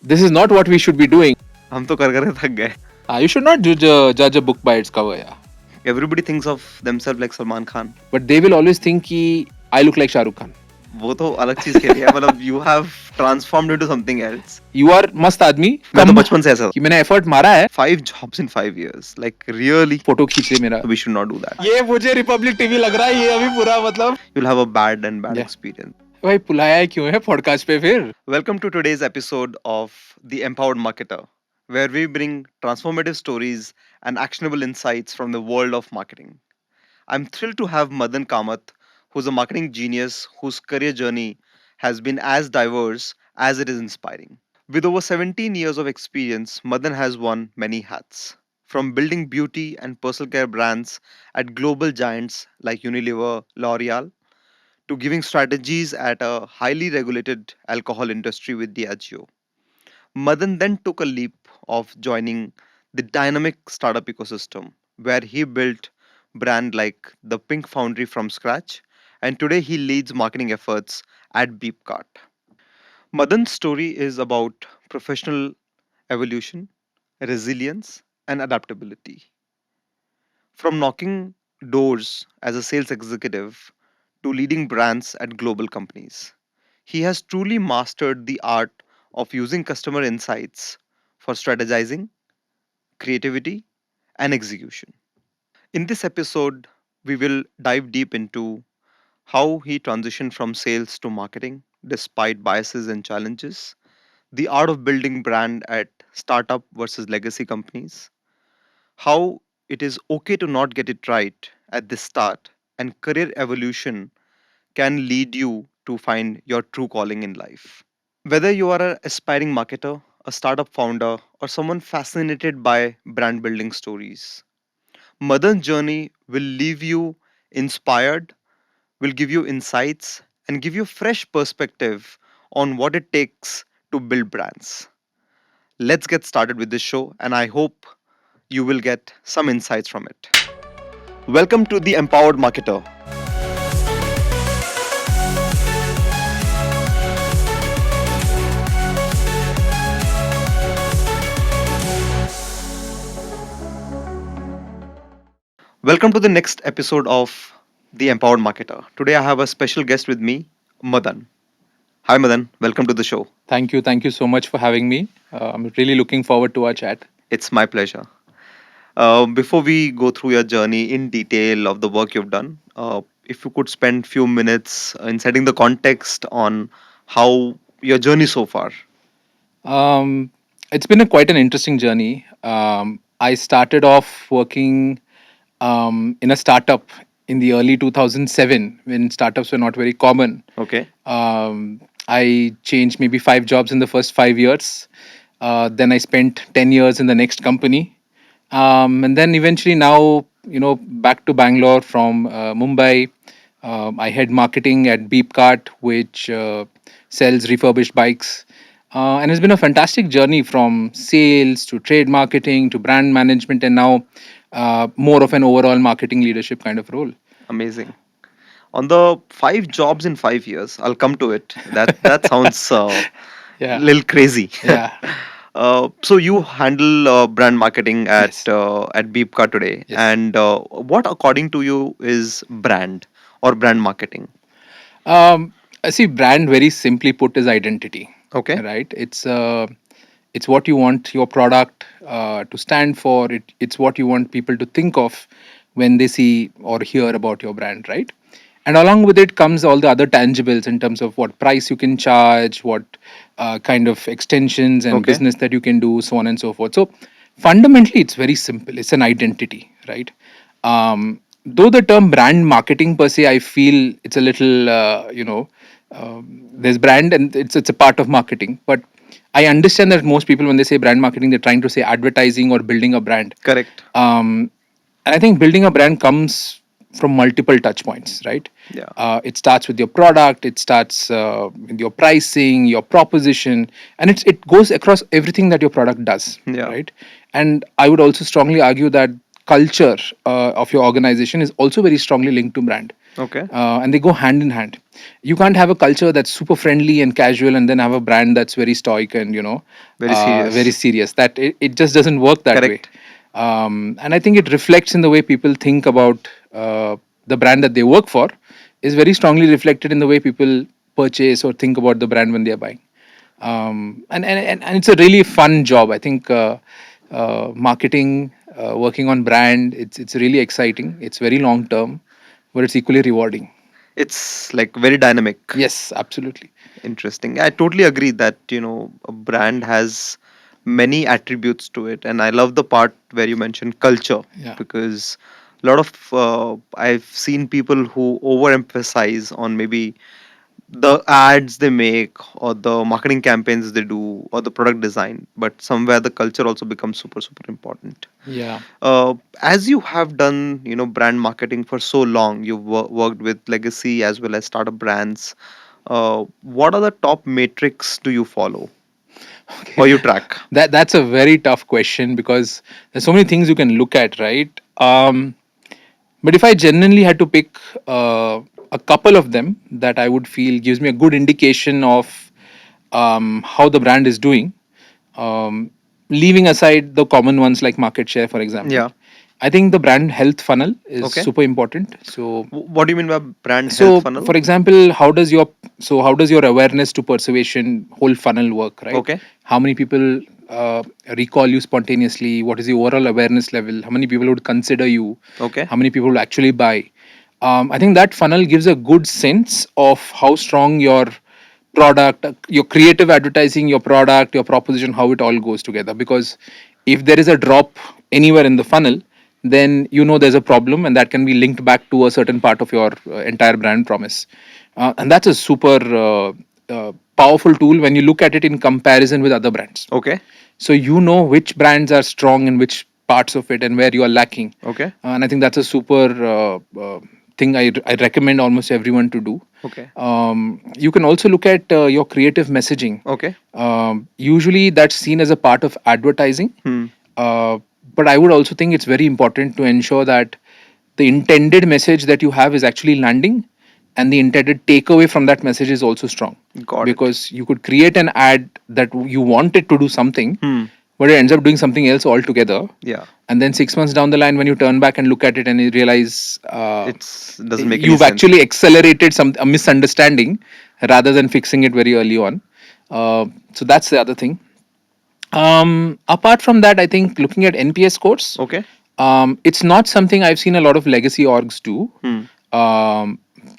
this is not what we should be doing. हम तो कर थक गए. You should not judge a book by its cover, yeah. Everybody thinks of themselves like Salman Khan. But they will always think कि I look like Shah Rukh Khan. वो तो अलग चीज के लिए है. मतलब you have transformed into something else. You are मस्त आदमी. मैं तो बचपन से ऐसा कि मैंने effort मारा है. 5 jobs in 5 years. Like really. Photo खींच ले मेरा. We should not do that. ये मुझे Republic TV लग रहा है ये अभी पूरा मतलब. You'll have a bad experience. भाई बुलाया क्यों है पॉडकास्ट पे फिर? Welcome to today's episode of The Empowered Marketer, where we bring transformative stories and actionable insights from the world of marketing. I'm thrilled to have Madan Kamath, who's a marketing genius whose career journey has been as diverse as it is inspiring. With over 17 years of experience, Madan has worn many hats. From building beauty and personal care brands at global giants like Unilever, L'Oreal, to giving strategies at a highly regulated alcohol industry with Diageo. Madan then took a leap of joining the dynamic startup ecosystem where he built brand like the Pink Foundry from scratch, and today he leads marketing efforts at Beepkart. Madan's story is about professional evolution, resilience, and adaptability. From knocking doors as a sales executive to leading brands at global companies, he has truly mastered the art of using customer insights for strategizing, creativity, and execution. In this episode, we will dive deep into how he transitioned from sales to marketing despite biases and challenges, the art of building brand at startup versus legacy companies, how it is okay to not get it right at the start, and career evolution can lead you to find your true calling in life. Whether you are an aspiring marketer, a startup founder, or someone fascinated by brand building stories, Madan's journey will leave you inspired, will give you insights, and give you fresh perspective on what it takes to build brands. Let's get started with this show, and I hope you will get some insights from it. Welcome to the Empowered Marketer. Welcome to the next episode of The Empowered Marketer. Today I have a special guest with me, Madan. Hi Madan, welcome to the show. Thank you so much for having me. I'm really looking forward to our chat. It's my pleasure. Before we go through your journey in detail of the work you've done, if you could spend few minutes in setting the context on how your journey so far. It's been quite an interesting journey. I started off working in a startup in the early 2007 when startups were not very common. Okay. I changed maybe 5 jobs in the first 5 years. Then I spent 10 years in the next company. And then eventually now, back to Bangalore from Mumbai. I head marketing at Beepkart, which sells refurbished bikes. And it's been a fantastic journey from sales to trade marketing to brand management and now more of an overall marketing leadership kind of role. Amazing. On the 5 jobs in 5 years, I'll come to it. That sounds Yeah. little crazy. Yeah. So you handle brand marketing Yes. at Beepka today, Yes. and what according to you is brand or brand marketing? I see brand very simply put is identity. Okay. Right. It's what you want your product to stand for. It's what you want people to think of when they see or hear about your brand, right? And along with it comes all the other tangibles in terms of what price you can charge, what kind of extensions and Okay. business that you can do, so on and so forth. So fundamentally, it's very simple. It's an identity, right? Though the term brand marketing per se, I feel it's a little, there's brand and it's a part of marketing. But I understand that most people, when they say brand marketing, they're trying to say advertising or building a brand. Correct. And I think building a brand comes from multiple touch points, right? Yeah. It starts with your product, it starts with your pricing, your proposition, and it goes across everything that your product does, Yeah. right? And I would also strongly argue that culture of your organization is also very strongly linked to brand, Okay. and they go hand in hand. You can't have a culture that's super friendly and casual and then have a brand that's very stoic and Very very serious. serious. That it just doesn't work that way. Correct. And I think it reflects in the way people think about the brand that they work for, is very strongly reflected in the way people purchase or think about the brand when they are buying. And it's a really fun job. I think marketing, working on brand, it's really exciting. It's very long term, but it's equally rewarding. It's like very dynamic. Yes, absolutely. Interesting. I totally agree that, a brand has many attributes to it. And I love the part where you mentioned culture, Yeah. because a lot of I've seen people who overemphasize on maybe the ads they make or the marketing campaigns they do or the product design, but somewhere the culture also becomes super, super important. Yeah. As you have done, brand marketing for so long, you've worked with legacy as well as startup brands. What are the top metrics do you follow Okay. or you track? That's a very tough question because there's so many things you can look at, right? But if I genuinely had to pick a couple of them that I would feel gives me a good indication of how the brand is doing, um, leaving aside the common ones like market share, for example, Yeah. I think the brand health funnel is Okay. super important. So What do you mean by brand health so for funnel? example, how does your awareness to persuasion whole funnel work, right? Okay. How many people recall you spontaneously? What is the overall awareness level? How many people would consider you? Okay. How many people will actually buy? I think that funnel gives a good sense of how strong your product, your creative advertising, your product, your proposition, how it all goes together. Because if there is a drop anywhere in the funnel, then there's a problem, and that can be linked back to a certain part of your entire brand promise. And that's a super powerful tool when you look at it in comparison with other brands. Okay. So you know which brands are strong in which parts of it and where you are lacking. Okay. And I think that's a super thing I recommend almost everyone to do. Okay. You can also look at your creative messaging. Okay. Usually that's seen as a part of advertising. Hmm. uh, but I would also think it's very important to ensure that the intended message that you have is actually landing, and the intended takeaway from that message is also strong. Got it. Because you could create an ad that you want it to do something, Hmm. but it ends up doing something else altogether. Yeah. And then 6 months down the line, when you turn back and look at it and you realize It's doesn't make any you've sense. actually accelerated a misunderstanding rather than fixing it very early on. So that's the other thing. Apart from that, I think looking at NPS scores, Okay. it's not something I've seen a lot of legacy orgs do. Hmm.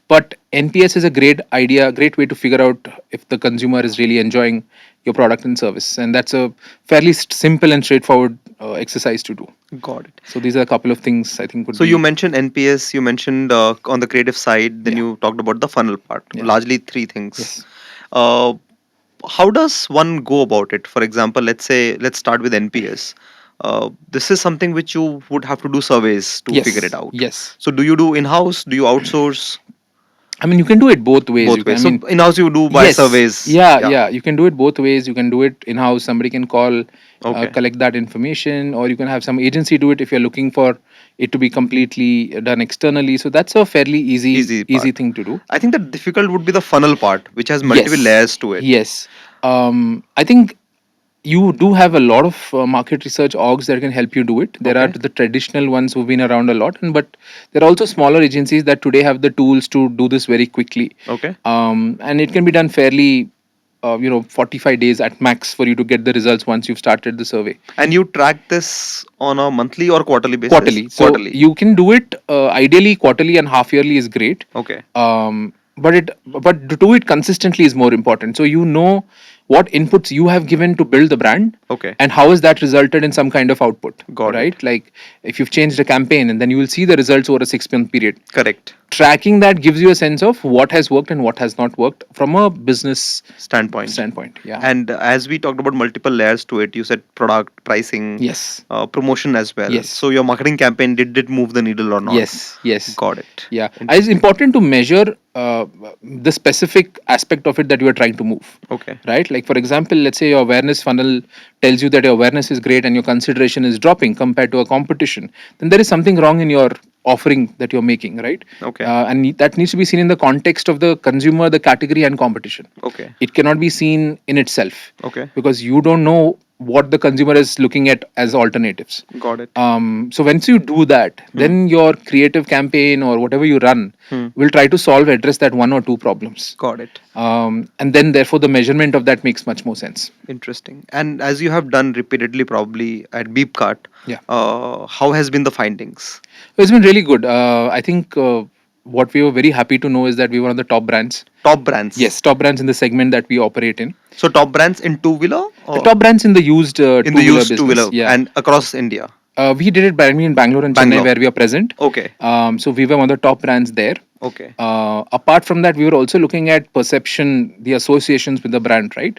But NPS is a great idea, great way to figure out if the consumer is really enjoying your product and service, and that's a fairly simple and straightforward exercise to do. Got it. So these are a couple of things I think would So you be. mentioned NPS, you mentioned on the creative side, then Yeah. you talked about the funnel part. Yeah. Largely three things. Yes. Uh, how does one go about it? For example, let's start with NPS. This is something which you would have to do surveys to figure it Yes. out. Yes. So do you do in-house? Do you outsource? I mean, you can do it both ways. Both You can. I ways. So mean, in-house you do by yes. surveys. Yeah. Yeah. Yeah. You can do it both ways. You can do it in house. Somebody can call, Okay. collect that information, or you can have some agency do it if you're looking for it to be completely done externally. So that's a fairly Easy easy part. thing to do. I think the difficult would be the funnel part, which has multiple Yes. layers to it. Yes. I think you do have a lot of market research orgs that can help you do it. There are Okay. the traditional ones who've been around a lot, but there are also smaller agencies that today have the tools to do this very quickly. Okay. And it can be done fairly, 45 days at max for you to get the results once you've started the survey. And you track this on a monthly or quarterly basis? Quarterly. So Quarterly. you can do it ideally quarterly, and half yearly is great. Okay. But to do it consistently is more important. So you know what inputs you have given to build the brand, Okay. and how has that resulted in some kind of output. Got Right? it. Like if you've changed a campaign, and then you will see the results over a 6 month period. Correct. Tracking that gives you a sense of what has worked and what has not worked from a business Standpoint. standpoint. Yeah. And as we talked about multiple layers to it, you said product, pricing, Yes. promotion as well. Yes. So your marketing campaign did it move the needle or not? Yes. Yes. Got it. Yeah. It's Interesting. important to measure the specific aspect of it that you are trying to move, Okay. right? Like for example, let's say your awareness funnel tells you that your awareness is great and your consideration is dropping compared to a competition, then there is something wrong in your offering that you're making, right? Okay. And that needs to be seen in the context of the consumer, the category, and competition. Okay. It cannot be seen in itself, Okay. because you don't know what the consumer is looking at as alternatives. Got it. So once you do that, Hmm. then your creative campaign or whatever you run Hmm. will try to address that one or two problems. Got it. And then therefore the measurement of that makes much more sense. Interesting. And as you have done repeatedly, probably at Beepkart, Yeah. how has been the findings? It's been really good. I think what we were very happy to know is that we were one of the top brands. Top brands. Yes, top brands in the segment that we operate in. So top brands in two wheeler or Top brands in the used in the two-wheeler used two business. wheeler Yeah. and across India. We did it primarily in Bangalore and Chennai, Bangalore. where we are present. Okay. So we were one of the top brands there. Okay. Apart from that, we were also looking at perception, the associations with the brand, right?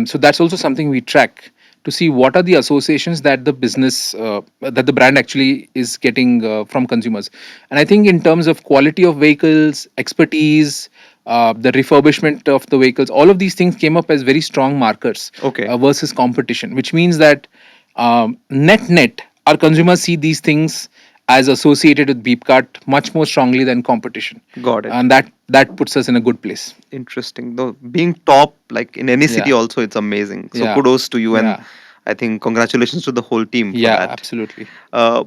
So that's also something we track to see what are the associations that the business, that the brand actually is getting from consumers. And I think in terms of quality of vehicles, expertise, the refurbishment of the vehicles, all of these things came up as very strong markers Okay. versus competition, which means that net, our consumers see these things as associated with Beepcart much more strongly than competition, Got it. and that puts us in a good place. Interesting. Though being top, like in any city, Yeah, also it's amazing. So yeah, kudos to you, and yeah, I think congratulations to the whole team for yeah, that. absolutely. Uh,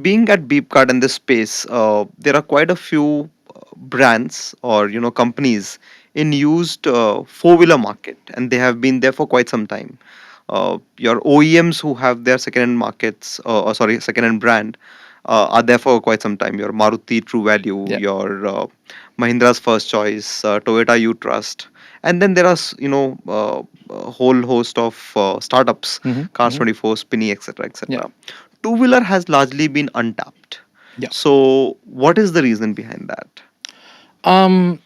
Being at Beepcart in this space, there are quite a few brands or companies in used four-wheeler market, and they have been there for quite some time. Your OEMs who have their second-hand markets, or sorry, second-hand brand, are there for quite some time. Your Maruti True Value, Yeah. your Mahindra's First Choice, Toyota You Trust, and then there are a whole host of startups, Hmm. Cars Hmm. 24, Spinny, etc., Yeah, etc. Two-wheeler has largely been untapped. yeah. So, what is the reason behind that? Um,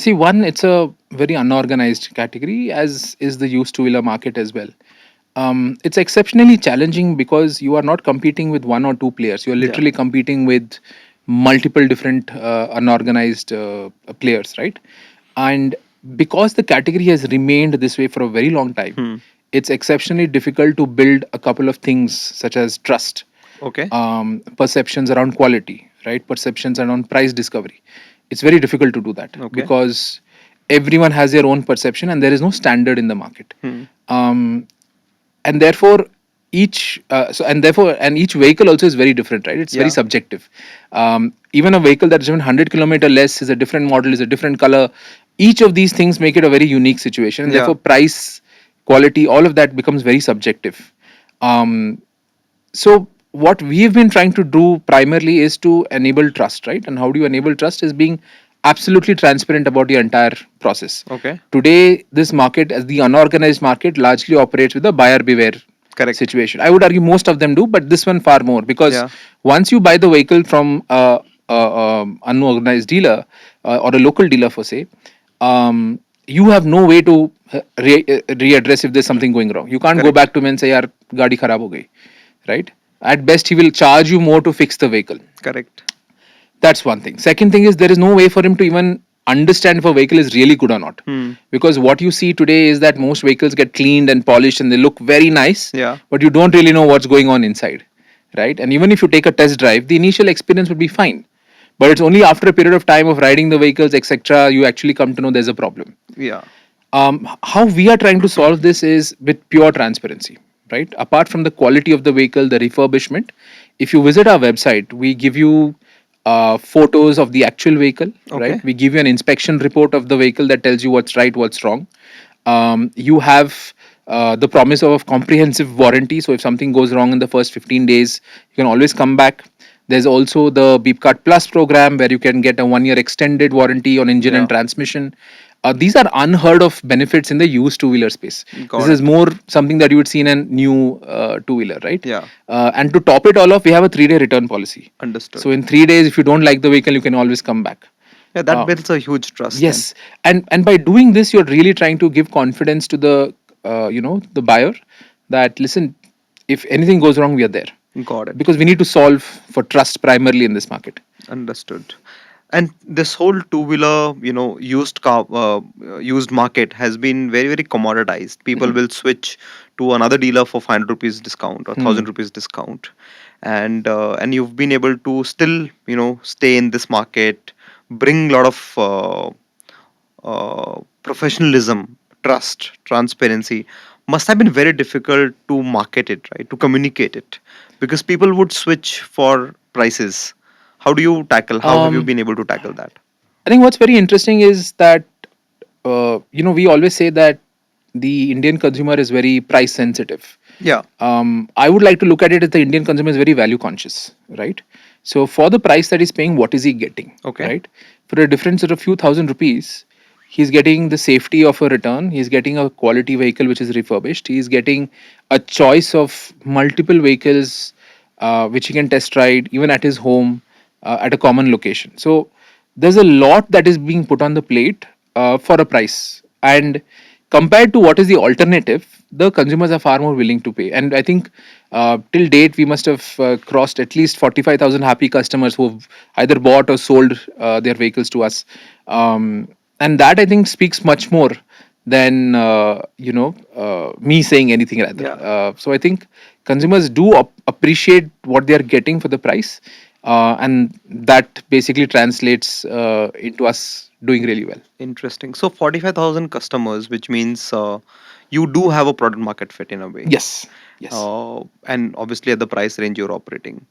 See, one, it's a very unorganized category, as is the used two-wheeler market as well. It's exceptionally challenging because you are not competing with one or two players. You're Yeah. literally competing with multiple different unorganized players, right? And because the category has remained this way for a very long time, Hmm. it's exceptionally difficult to build a couple of things such as trust, Okay. perceptions around quality, right? Perceptions around price discovery. It's very difficult to do that Okay. because everyone has their own perception and there is no standard in the market. Hmm. Um, and therefore, each vehicle also is very different, right? It's very Yeah. subjective. Even a vehicle that's driven 100 kilometer less is a different model, is a different color. Each of these things make it a very unique situation, and Yeah. therefore price, quality, all of that becomes very subjective. Um, so what we've been trying to do primarily is to enable trust, right? And how do you enable trust is being absolutely transparent about your entire process. Okay. Today this market, as the unorganized market, largely operates with a buyer beware Correct. situation. I would argue most of them do, but this one far more, because Yeah. once you buy the vehicle from a unorganized dealer, or a local dealer for say, you have no way to readdress if there's something going wrong. You can't go Correct. back to him and say, "Yaar, gaadi kharab ho gayi," right? At best, he will charge you more to fix the vehicle. Correct. That's one thing. Second thing is, there is no way for him to even understand if a vehicle is really good or not. Hmm. Because what you see today is that most vehicles get cleaned and polished and they look very nice, Yeah. but you don't really know what's going on inside, right? And even if you take a test drive, the initial experience would be fine. But it's only after a period of time of riding the vehicles, etc., you actually come to know there's a problem. Yeah. How we are trying to solve this is with pure transparency, right? Apart from the quality of the vehicle, the refurbishment, if you visit our website, we give you photos of the actual vehicle, Okay. right? We give you an inspection report of the vehicle that tells you what's right, what's wrong. You have the promise of a comprehensive warranty. So if something goes wrong in the first 15 days, you can always come back. There's also the Beepkart Plus program where you can get a 1 year extended warranty on engine Yeah. and transmission. These are unheard of benefits in the used two-wheeler space. This Got is it. more something that you would see in a new two-wheeler, right? Yeah. And to top it all off, we have a 3-day return policy. Understood. So in 3 days, if you don't like the vehicle, you can always come back. Yeah, that Uh, builds a huge trust then. yes, and by doing this, you're really trying to give confidence to the buyer that, listen, if anything goes wrong, we are there, Got it. because we need to solve for trust primarily in this market. Understood. And this whole two-wheeler, used market has been very, very commoditized. People will switch to another dealer for 500 rupees discount or Hmm. 1,000 rupees discount, and you've been able to still, stay in this market, bring a lot of professionalism, trust, transparency. Must have been very difficult to market it, right? To communicate it, because people would switch for prices. How do you tackle? How have you Um, been able to tackle that? I think what's very interesting is that we always say that the Indian consumer is very price sensitive. Yeah. I would like to look at it as the Indian consumer is very value conscious, right? So for the price that he's paying, what is he getting, Okay. right? For a difference of a few thousand rupees, he's getting the safety of a return. He's getting a quality vehicle which is refurbished. He's getting a choice of multiple vehicles which he can test ride even at his home at a common location. So there's a lot that is being put on the plate for a price, and compared to what is the alternative, the consumers are far more willing to pay. And I think till date we must have crossed at least 45,000 happy customers who have either bought or sold their vehicles to us, and that I think speaks much more than me saying anything rather. Yeah. So I think consumers do appreciate what they are getting for the price, and that basically translates into us doing really well. Interesting. So 45,000 customers, which means you do have a product market fit in a way. Yes, yes. And obviously at the price range you're operating.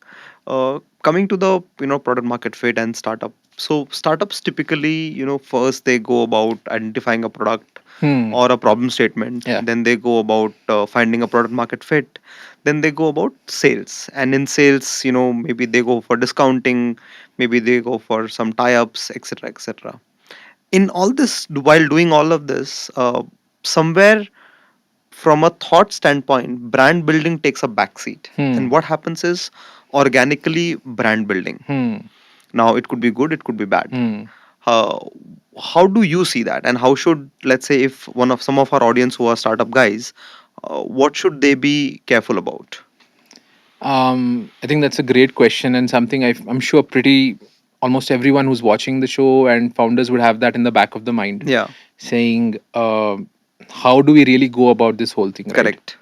Coming to the product market fit and startup. So startups typically, first they go about identifying a product Hmm. or a problem statement. Yeah. Then they go about finding a product market fit. Then they go about sales. And in sales, maybe they go for discounting, maybe they go for some tie-ups, etc., etc. In all this, while doing all of this, somewhere from a thought standpoint, brand building takes a backseat. Hmm. And what happens is organically brand building. Hmm. Now, it could be good, it could be bad. Hmm. Uh, how do you see that? And how should, let's say, if one of some of our audience who are startup guys, what should they be careful about? I think that's a great question and something I'm sure pretty almost everyone who's watching the show and founders would have that in the back of the mind, Yeah, saying, how do we really go about this whole thing, right? correct.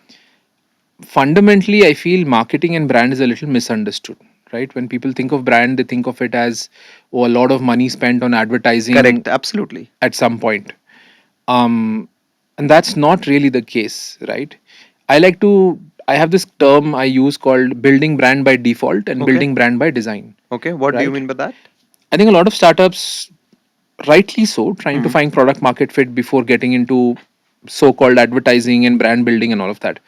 Fundamentally, I feel marketing and brand is a little misunderstood, right? When people think of brand, they think of it as, oh, a lot of money spent on advertising Correct, absolutely. at some point. And that's not really the case, right? I have this term I use called building brand by default and Okay, building brand by design, okay. What do you right? mean by that? I think a lot of startups, rightly so, trying to Hmm. find product market fit before getting into so-called advertising and brand building and all of that.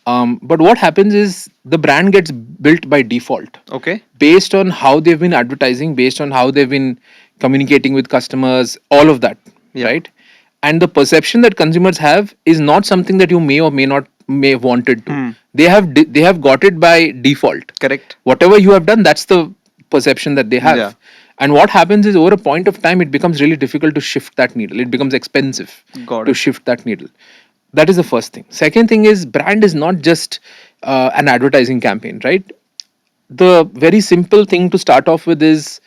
But what happens is the brand gets built by default Okay, based on how they've been advertising, based on how they've been communicating with customers, all of that, yeah, right? And the perception that consumers have is not something that you may or may have wanted to. hmm. They have got it by default. Correct. Whatever you have done, that's the perception that they Yeah, have. And what happens is over a point of time, it becomes really difficult to shift that needle. It becomes expensive got to it. shift that needle. That is the first thing. Second thing is brand is not just an advertising campaign, right? The very simple thing to start off with is,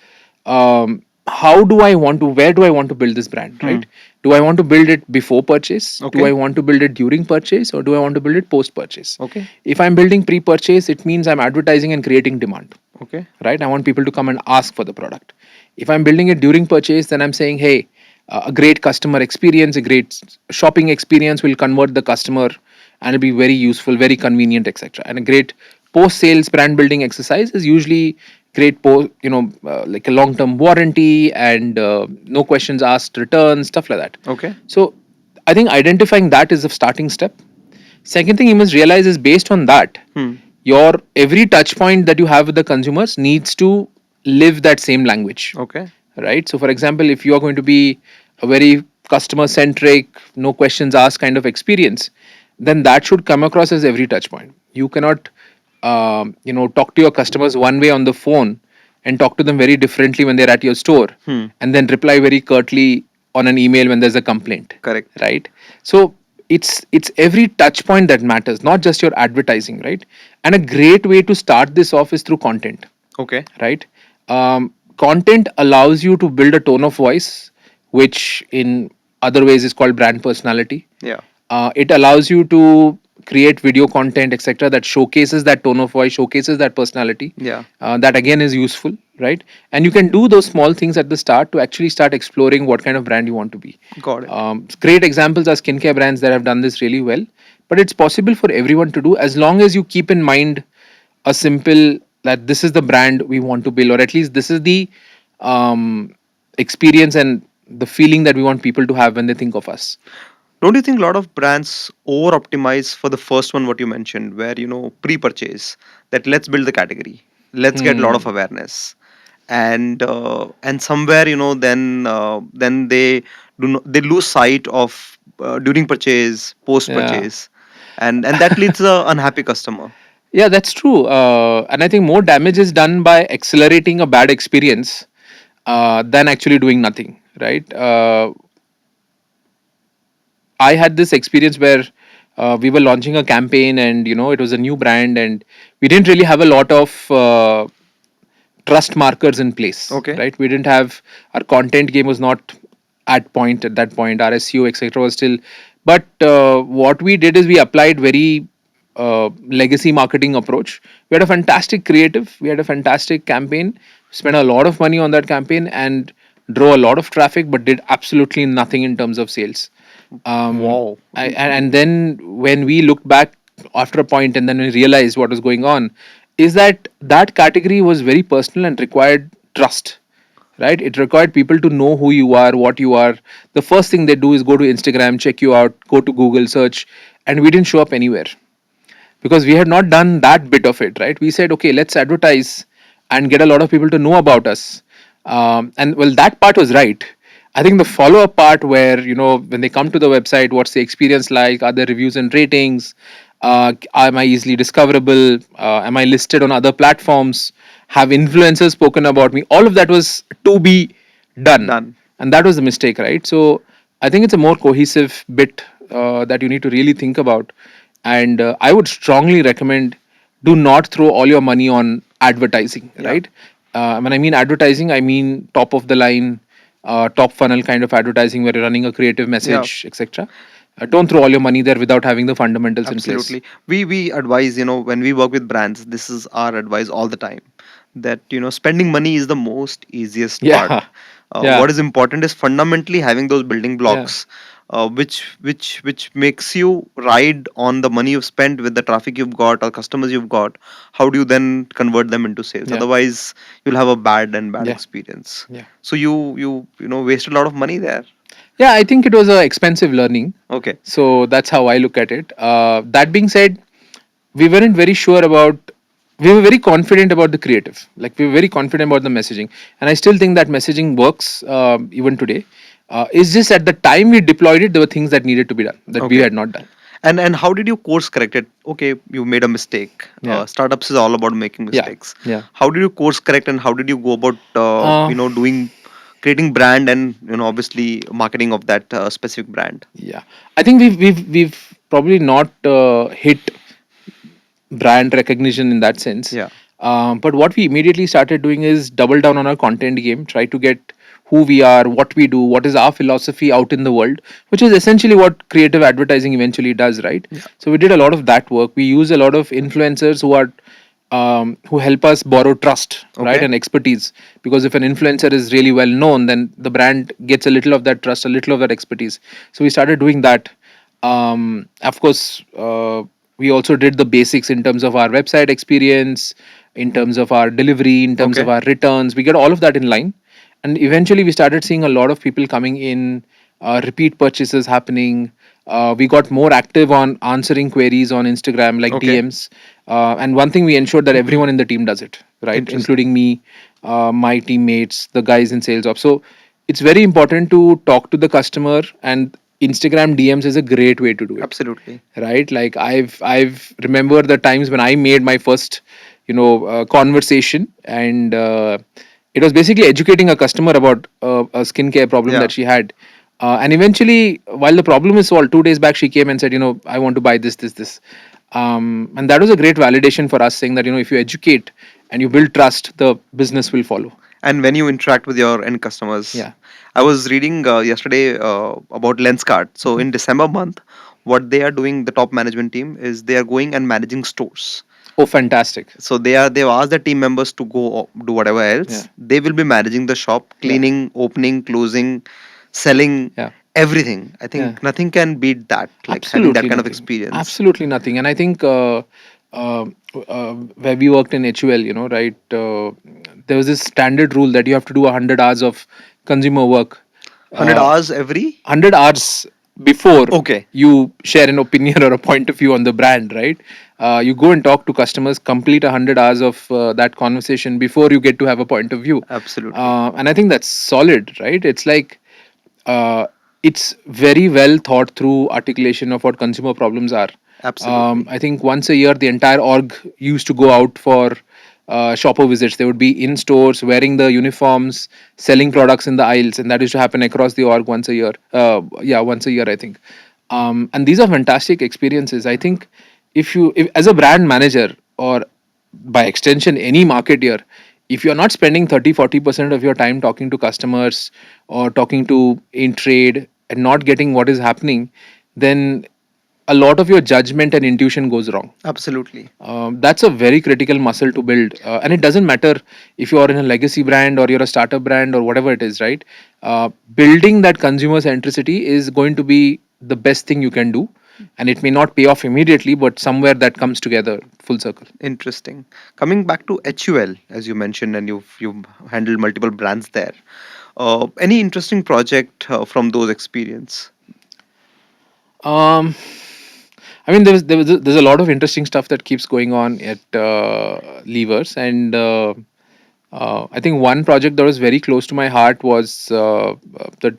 where do I want to build this brand, Hmm. right? Do I want to build it before purchase? Do Okay, I want to build it during purchase? Or do I want to build it post purchase? okay, If I'm building pre purchase, it means I'm advertising and creating demand, okay, right? I want people to come and ask for the product. If I'm building it during purchase, then I'm saying, hey, a great customer experience, a great shopping experience will convert the customer and it'll be very useful, very convenient, etc. And a great post sales brand building exercise is usually great like a long term warranty and no questions asked return, stuff like that. okay. So I think identifying that is the starting step. Second thing you must realize is based on that, Hmm. your every touch point that you have with the consumers needs to live that same language, Okay. right? So for example, if you are going to be a very customer centric, no questions asked kind of experience, then that should come across as every touch point. You cannot talk to your customers one way on the phone and talk to them very differently when they're at your store, Hmm. and then reply very curtly on an email when there's a complaint, Correct. right? So it's every touch point that matters, not just your advertising, right? And a great way to start this off is through content, Okay. right? content allows you to build a tone of voice, which in other ways is called brand personality. Yeah. It allows you to create video content, etc., that showcases that tone of voice, showcases that personality. Yeah. That again is useful, right? And you can do those small things at the start to actually start exploring what kind of brand you want to be. Got it. Great examples are skincare brands that have done this really well, but it's possible for everyone to do as long as you keep in mind a simple that this is the brand we want to build, or at least this is the um, experience and the feeling that we want people to have when they think of us. Don't you think a lot of brands over optimize for the first one, what you mentioned, where pre-purchase, that let's build the category, let's get a lot of Hmm. awareness, and somewhere then they lose sight of during purchase, post Yeah. purchase, and that leads a unhappy customer. Yeah, that's true. And I think more damage is done by accelerating a bad experience than actually doing nothing, right? I had this experience where we were launching a campaign, and it was a new brand, and we didn't really have a lot of trust markers in place, Okay. right? We didn't have our content game was not at that point. Our SEO etc. was still, but what we did is we applied very legacy marketing approach. We had a fantastic creative, we had a fantastic campaign, spent a lot of money on that campaign, and drew a lot of traffic, but did absolutely nothing in terms of sales. Wow. And then when we looked back after a point, and then we realized what was going on, is that that category was very personal and required trust, right? It required people to know who you are, what you are. The first thing they do is go to Instagram, check you out, go to Google search, and we didn't show up anywhere because we had not done that bit of it, right? We said, okay, let's advertise and get a lot of people to know about us. And well, that part was right. I think the follow up part where, when they come to the website, what's the experience like? Are there reviews and ratings? Am I easily discoverable? Am I listed on other platforms? Have influencers spoken about me? All of that was to be done. Done. And that was the mistake, right? So I think it's a more cohesive bit that you need to really think about. And I would strongly recommend do not throw all your money on advertising, Yeah. right? When I mean advertising, I mean top of the line, top funnel kind of advertising where you're running a creative Yeah. message, etc. Don't throw all your money there without having the fundamentals in place. Absolutely. We advise, when we work with brands, this is our advice all the time, that spending money is the most easiest part. Yeah. What Yeah. is important is fundamentally having those building Yeah. blocks, which makes you ride on the money you've spent with the traffic you've got or customers you've got. How do you then convert them into sales? Yeah. Otherwise, you'll have a bad Yeah. experience. Yeah. So you wasted a lot of money there. Yeah. I think it was a expensive learning. Okay. So that's how I look at it. That being said, we weren't very sure about. We were very confident about the creative. Like we were very confident about the messaging, and I still think that messaging works even today. It's just at the time we deployed it, there were things that needed to be done that we Okay. had not done. And how did you course correct it? Okay, you made a mistake. Yeah. Startups is all about making Yeah. mistakes. Yeah. How did you course correct, and how did you go about Uh, doing creating brand and obviously marketing of that specific brand? yeah. I think we've probably not hit brand recognition in that sense. Yeah. But what we immediately started doing is double down on our content game, try to get who we are, what we do, what is our philosophy out in the world, which is essentially what creative advertising eventually does, right? Yeah. So we did a lot of that work. We use a lot of influencers who help us borrow trust, right, Okay. and expertise. Because if an influencer is really well known, then the brand gets a little of that trust, a little of that expertise. So we started doing that. Of course, we also did the basics in terms of our website experience, in terms of our delivery, in terms of Okay. our returns. We get all of that in line, and eventually we started seeing a lot of people coming in, repeat purchases happening. We got more active on answering queries on Instagram, like Okay. DMs. And one thing we ensured that everyone in the team does it, right, Interesting. including me, my teammates, the guys in sales ops. So it's very important to talk to the customer, and Instagram DMs is a great way to do it, Absolutely. right? Like I've remember the times when I made my first conversation, and it was basically educating a customer about a skincare problem Yeah. that she had. And eventually, while the problem is solved, 2 days back she came and said, I want to buy this. And that was a great validation for us, saying that if you educate and you build trust, the business will follow. And when you interact with your end customers, Yeah. I was reading yesterday about Lenskart. So in December month, what they are doing, the top management team is they are going and managing stores. Oh, fantastic. So they've asked the team members to go do whatever Yeah. else. They will be managing the shop, Yeah. cleaning, opening, closing, selling, Yeah. everything. I Yeah. think nothing can beat that. Like having that Absolutely kind of nothing. experience. Absolutely nothing. And I think uh, where we worked in HUL, right, there was this standard rule that you have to do 100 hours of consumer work, 100 uh, hours every. 100 hours before Okay, you share an opinion or a point of view on the brand, right? You go and talk to customers, complete 100 hours of that conversation before you get to have a point of view. absolutely, And I think that's solid, right? It's like uh, it's very well thought through articulation of what consumer problems are. absolutely. I think once a year, the entire org used to go out for shopper visits. They would be in stores, wearing the uniforms, selling products in the aisles, and that used to happen across the org once a year. Yeah, once a year, I think. And these are fantastic experiences. I think if as a brand manager, or by extension any marketeer, if you're not spending 30-40% of your time talking to customers or talking to in trade and not getting what is happening, then a lot of your judgment and intuition goes wrong. Absolutely. That's a very critical muscle to build, and it doesn't matter if you are in a legacy brand or you're a startup brand or whatever it is, right? Building that consumer centricity is going to be the best thing you can do, and it may not pay off immediately, but somewhere that comes together full circle. Interesting. Coming back to HUL, as you mentioned, and you've handled multiple brands there. Any interesting project from those experience? um I mean, there's a lot of interesting stuff that keeps going on at Levers, and I think one project that was very close to my heart was that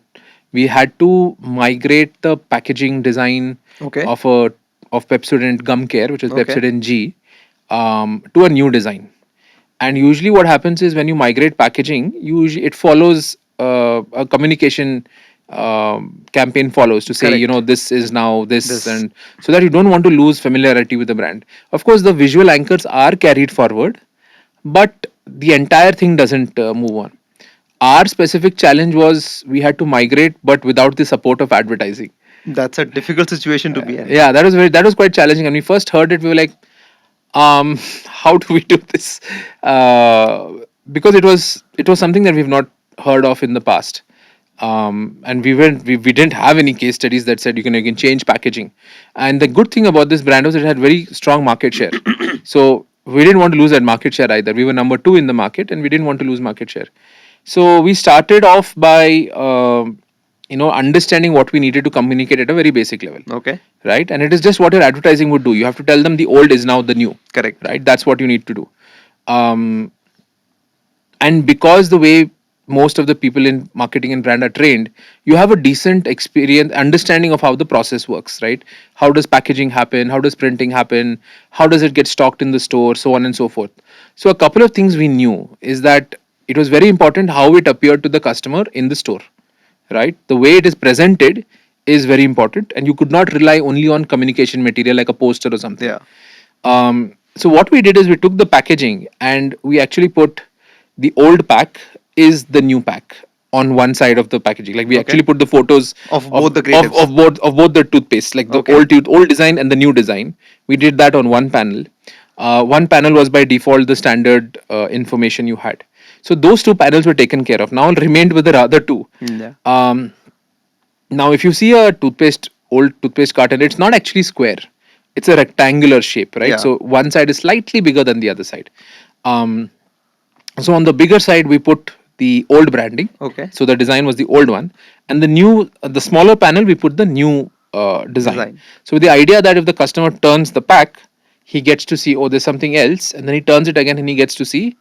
we had to migrate the packaging design Okay. of Pepsodent Gum Care, which is Okay. Pepsodent G, to a new design. And usually, what happens is when you migrate packaging, usually it follows a communication campaign follows to say, Correct. this is now this, This. and so that you don't want to lose familiarity with the brand. Of course, the visual anchors are carried forward, but the entire thing doesn't move on. Our specific challenge was we had to migrate, but without the support of advertising. That's a difficult situation to be in. Yeah, that was quite challenging. And we first heard it, we were like, how do we do this? Because it was something that we've not heard of in the past. And we didn't have any case studies that said you can change packaging. And the good thing about this brand was it had very strong market share. So we didn't want to lose that market share either. We were number two in the market, and we didn't want to lose market share. So we started off by understanding what we needed to communicate at a very basic level, Okay. right? And it is just what your advertising would do. You have to tell them the old is now the new, Correct. right? That's what you need to do. um, and because the way most of the people in marketing and brand are trained, you have a decent experience understanding of how the process works, right? How does packaging happen, how does printing happen, how does it get stocked in the store, so on and so forth. So a couple of things we knew is that it was very important how it appeared to the customer in the store, right? The way it is presented is very important, and you could not rely only on communication material like a poster or something. Yeah. So what we did is we took the packaging and we actually put the old pack is the new pack on one side of the packaging. Like we Okay. actually put the photos Of of both the of, creatives. of both of both the toothpaste, like the Okay. old design and the new design. We did that on one panel. One panel was by default the standard information you had. So those two panels were taken care of. Now remained with the other two. Yeah. Um, Now, if you see a old toothpaste carton, it's not actually square. It's a rectangular shape, right? Yeah. So one side is slightly bigger than the other side. Um, so on the bigger side, we put the old branding. Okay. So the design was the old one, and the smaller panel, we put the new design. Design. So with the idea that if the customer turns the pack, he gets to see, oh, there's something else, and then he turns it again and he gets to see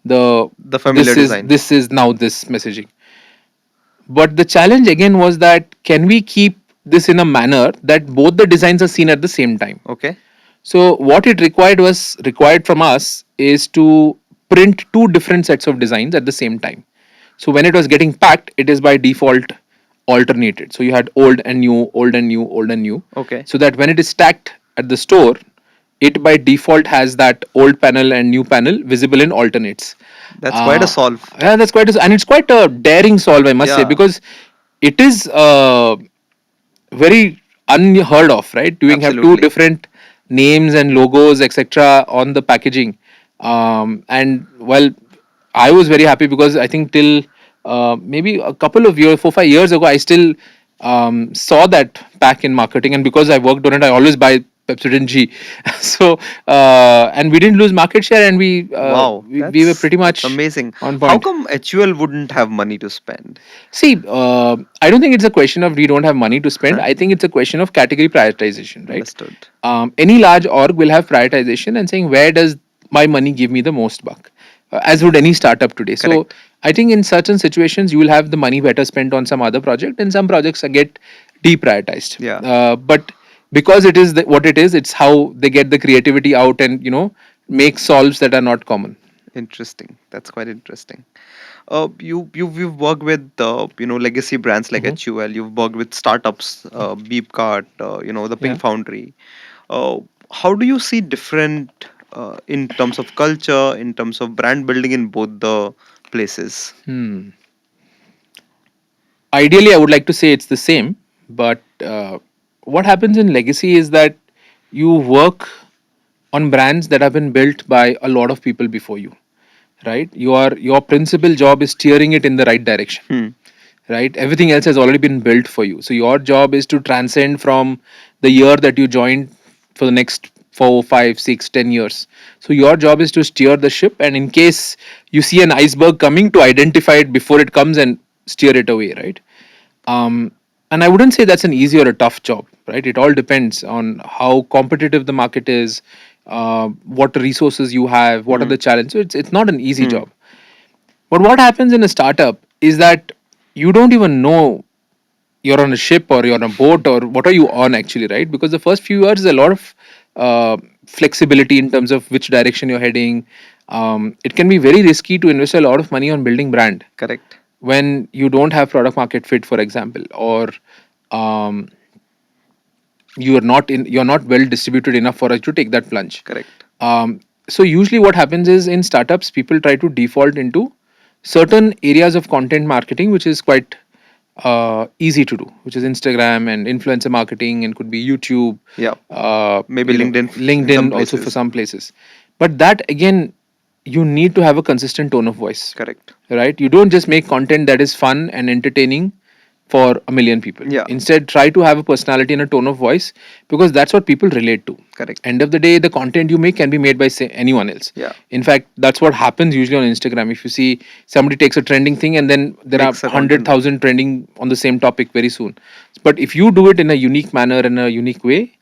the The familiar design. this is now this messaging. But the challenge again was that can we keep this in a manner that both the designs are seen at the same time? Okay. So what it required from us is to print two different sets of designs at the same time. So when it was getting packed, it is by default alternated. So you had old and new, old and new, old and new. Okay. So that when it is stacked at the store, it by default has that old panel and new panel visible in alternates. That's quite a Uh, solve. yeah, that's and it's quite a daring solve, I must say, Yeah, because it is very unheard of, right? Doing have two absolutely. different names and logos, etc., on the packaging. And well, I was very happy because I think till maybe a couple of years, 4 5 years ago, I still saw that pack in marketing, and because I worked on it, I always buy Pepsodent G. So and we didn't lose market share, and Wow, we were pretty that's much amazing. on How point. come HUL wouldn't have money to spend? See, I don't think it's a question of we don't have money to spend. I think it's a question of category prioritization, right? Understood. Any large org will have prioritization and saying where does my money give me the most buck, as would any startup today. So Correct. I think in certain situations you will have the money better spent on some other project, and some projects get deprioritized. Yeah. But because it is what it is, it's how they get the creativity out and make solves that are not common. Interesting. That's quite interesting. You've worked with legacy brands like Hmm. HUL. You've worked with startups, Beepkart, the Yeah. Pink Foundry. How do you see different in terms of culture, in terms of brand building in both the places? Hmm. Ideally, I would like to say it's the same, but what happens in legacy is that you work on brands that have been built by a lot of people before you, right? Your principal job is steering it in the right direction, Hmm. right? Everything else has already been built for you, so your job is to transcend from the year that you joined for the next 4 5 6 10 years. So your job is to steer the ship, and in case you see an iceberg coming, to identify it before it comes and steer it away, right? um, and I wouldn't say that's an easy or a tough job, right? It all depends on how competitive the market is, what resources you have, what are Hmm. the challenges. So it's not an easy Hmm. job. But what happens in a startup is that you don't even know you're on a ship or you're on a boat or what are you on actually, right? Because the first few years is a lot of flexibility in terms of which direction you're heading. It can be very risky to invest a lot of money on building brand Correct. when you don't have product market fit, for example, or um, you're not well distributed enough for us to take that plunge. Correct. So usually what happens is in startups people try to default into certain areas of content marketing, which is quite easy to do, which is Instagram and influencer marketing, and could be YouTube, Yeah. Maybe LinkedIn in some LinkedIn also for places. some places. But that again, you need to have a consistent tone of voice, Correct. right? You don't just make content that is fun and entertaining for a million people. Yeah. Instead, try to have a personality and a tone of voice, because that's what people relate to. Correct. End of the day, the content you make can be made by say anyone else. Yeah. In fact, that's what happens usually on Instagram. If you see somebody takes a trending thing and then there are Makes a content. 100,000 trending on the same topic very soon. But if you do it in a unique manner, in a unique way,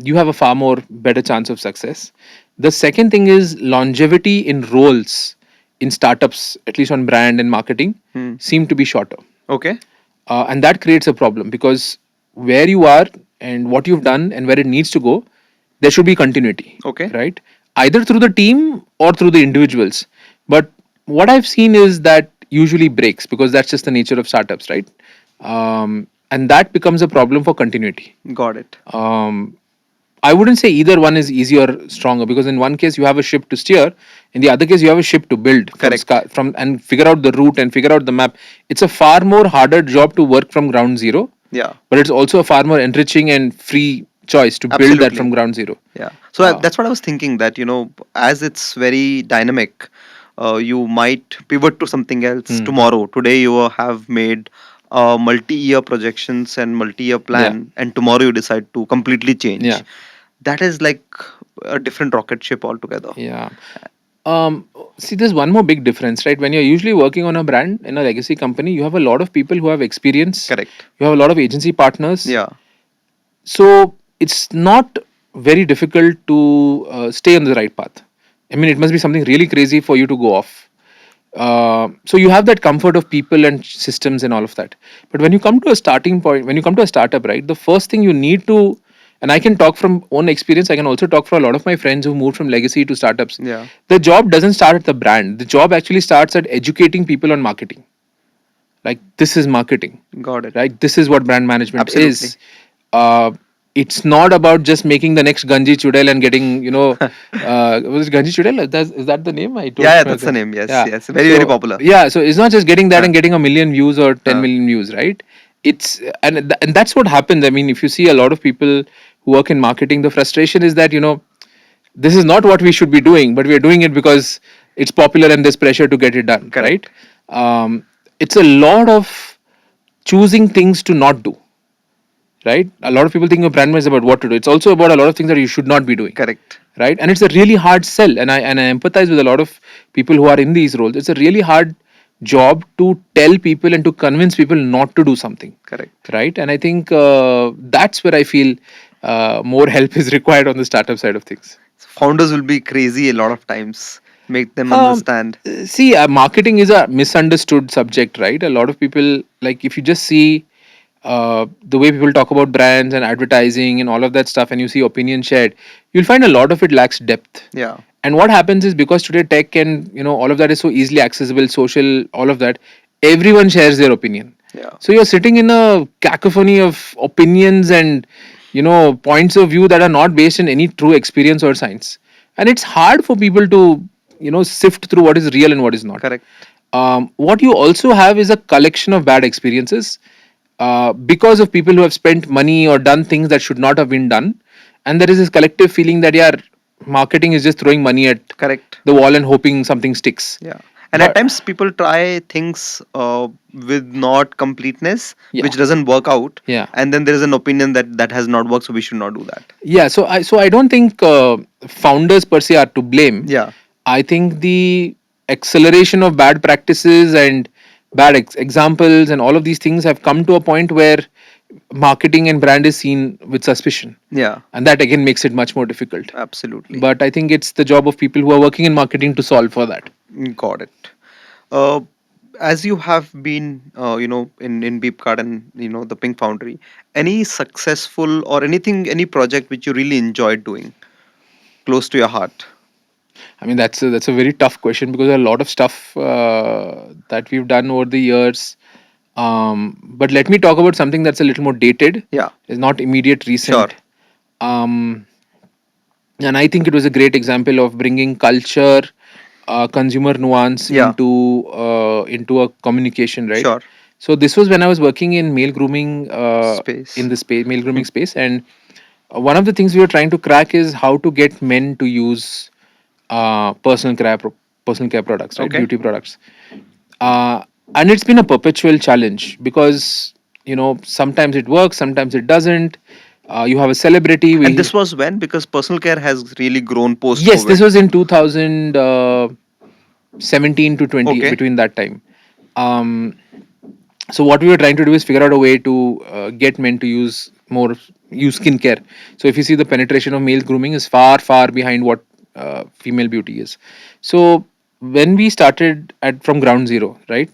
you have a far more better chance of success. The second thing is longevity in roles in startups, at least on brand and marketing, Hmm. seem to be shorter. Okay. And that creates a problem because where you are and what you've done and where it needs to go, there should be continuity, Okay. right? Either through the team or through the individuals. But what I've seen is that usually breaks because that's just the nature of startups, right? And that becomes a problem for continuity. Got it. um, I wouldn't say either one is easier or stronger, because in one case you have a ship to steer, in the other case you have a ship to build Correct. from and figure out the route and figure out the map. It's a far more harder job to work from ground zero, Yeah. but it's also a far more enriching and free choice to build that Absolutely. from ground zero. Yeah. So Uh, that's what I was thinking that, as it's very dynamic, you might pivot to something else hmm, tomorrow. Today you have made multi-year projections and multi-year yeah, plan, and tomorrow you decide to completely yeah, change. That is like a different rocket ship altogether. yeah. Um, See, there's one more big difference, right? When you're usually working on a brand in a legacy company, you have a lot of people who have experience. Correct. You have a lot of agency partners. Yeah. So it's not very difficult to stay on the right path. I mean, it must be something really crazy for you to go off. So you have that comfort of people and systems and all of that. But when you come to a starting point, when you come to a startup, right, the first thing you need to, and I can talk from own experience, I can also talk for a lot of my friends who moved from legacy to startups. Yeah. The job doesn't start at the brand. The job actually starts at educating people on marketing. Like, this is marketing, Got it. right? This is what brand management Absolutely. is. uh, it's not about just making the next Ganji Chudel and getting, was it Ganji Chudel? Is that the name? I don't Yeah, that's remember. the name. Yes, Yeah. yes. Very, very So popular. yeah, so it's not just getting that Uh, and getting a million views or 10 uh, million views, right? It's and that's what happens. I mean, if you see a lot of people who work in marketing, the frustration is that this is not what we should be doing, but we are doing it because it's popular and there's pressure to get it done, right? correct, It's a lot of choosing things to not do, right? A lot of people think of brand management is about what to do. It's also about a lot of things that you should not be doing, correct, right? And it's a really hard sell, and I empathize with a lot of people who are in these roles. It's a really hard job to tell people and to convince people not to do something, correct. right? And I think that's where I feel more help is required on the startup side of things. Founders will be crazy a lot of times. Make them Um, understand. See, marketing is a misunderstood subject, right? A lot of people, like, if you just see the way people talk about brands and advertising and all of that stuff, and you see opinion shared, you'll find a lot of it lacks depth. Yeah, And what happens is, because today tech and all of that is so easily accessible, social, all of that, everyone shares their opinion. yeah, So you're sitting in a cacophony of opinions and points of view that are not based in any true experience or science, and it's hard for people to sift through what is real and what is not. correct. What you also have is a collection of bad experiences because of people who have spent money or done things that should not have been done, and there is this collective feeling that, yeah, marketing is just throwing money at Correct. the wall and hoping something sticks. Yeah. And at But times people try things with not completeness, yeah, which doesn't work out. yeah, And then there is an opinion that that has not worked, so we should not do that. yeah. So I don't think founders per se are to blame. Yeah. I think the acceleration of bad practices and bad examples and all of these things have come to a point where marketing and brand is seen with suspicion, Yeah. and that again makes it much more difficult. Absolutely. But I think it's the job of people who are working in marketing to solve for that. Got it. Uh, as you have been, in Beepkart and the Pink Foundry, any successful or anything, any project which you really enjoyed doing, close to your heart? I mean, that's a very tough question because there are a lot of stuff that we've done over the years. But let me talk about something that's a little more dated. Yeah. It's not immediate Sure. recent. Um, and I think it was a great example of bringing culture, consumer nuance Yeah. into a communication, right? Sure. So this was when I was working in male grooming, in Space. the space male grooming space, and one of the things we were trying to crack is how to get men to use personal care products, right? Okay. Beauty products, and it's been a perpetual challenge because sometimes it works, sometimes it doesn't. You have a celebrity. And We this was when? Because personal care has really grown post Yes, this COVID. was in 2017 to 20, Okay. between that time. Um, so what we were trying to do is figure out a way to get men to use skincare. So if you see, the penetration of male grooming is far behind what female beauty is. So when we started at from ground zero, right,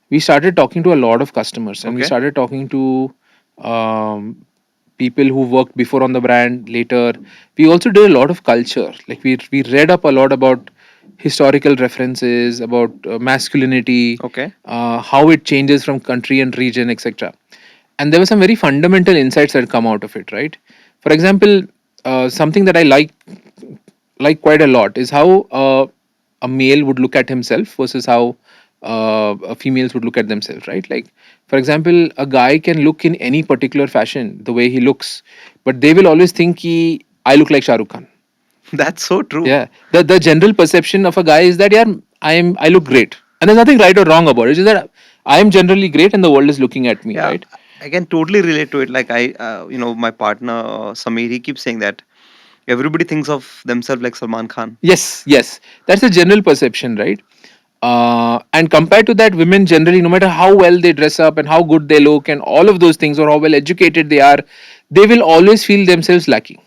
we started talking to a lot of customers, and we Okay. started talking to um, people who worked before on the brand. Later we also did a lot of culture, like we read up a lot about historical references about masculinity, Okay. how it changes from country and region, etc. And there were some very fundamental insights that come out of it, right? For example, something that I like quite a lot is how a male would look at himself versus how females would look at themselves, right? Like, for example, a guy can look in any particular fashion the way he looks, but they will always think I look like Shah Rukh Khan. That's so true. Yeah, the general perception of a guy is that, yeah, I look great, and there's nothing right or wrong about it. It's just that I am generally great, and the world is looking at me, Yeah. right? I can totally relate to it. Like my partner Samir, he keeps saying that everybody thinks of themselves like Salman Khan. Yes, that's a general perception, right? And compared to that, women generally, no matter how well they dress up and how good they look and all of those things, or how well educated they are, they will always feel themselves lacking,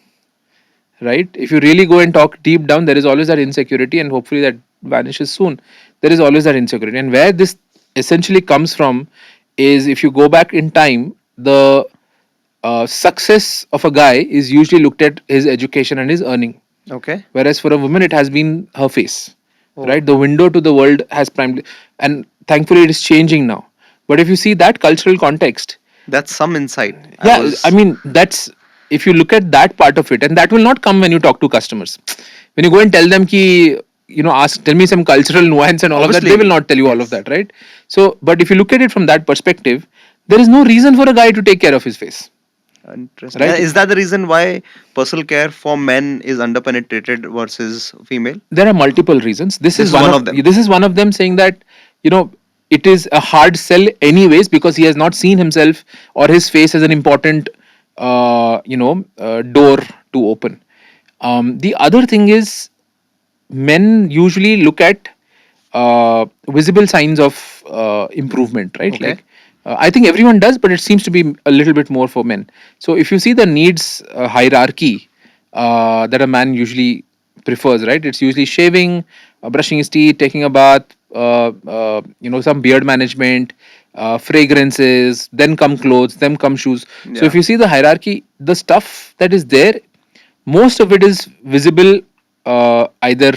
right? If you really go and talk deep down, there is always that insecurity, and hopefully that vanishes soon. There is always that insecurity, and where this essentially comes from is, if you go back in time, the success of a guy is usually looked at his education and his earning, Okay. whereas for a woman it has been her face, Oh, right? The window to the world has primed, and thankfully it is changing now. But if you see that cultural context, that's some insight. I yeah, I was mean, that's if you look at that part of it, and that will not come when you talk to customers. When you go and tell them ki, tell me some cultural nuance and all of that, they will Obviously, not tell you all of yes. that, right? So, but if you look at it from that perspective, there is no reason for a guy to take care of his face, Interesting. right? Is that the reason why personal care for men is underpenetrated versus female? There are multiple reasons. This This is is one one of of them. them, saying that you know it is a hard sell anyways because he has not seen himself or his face as an important door to open. The other thing is men usually look at visible signs of improvement, right? Okay. Like I think everyone does, but it seems to be a little bit more for men. So if you see the needs hierarchy that a man usually prefers, right? It's usually shaving, brushing his teeth, taking a bath, some beard management, fragrances, then come clothes, then come shoes. So if Yeah. you see the hierarchy, the stuff that is there, most of it is visible either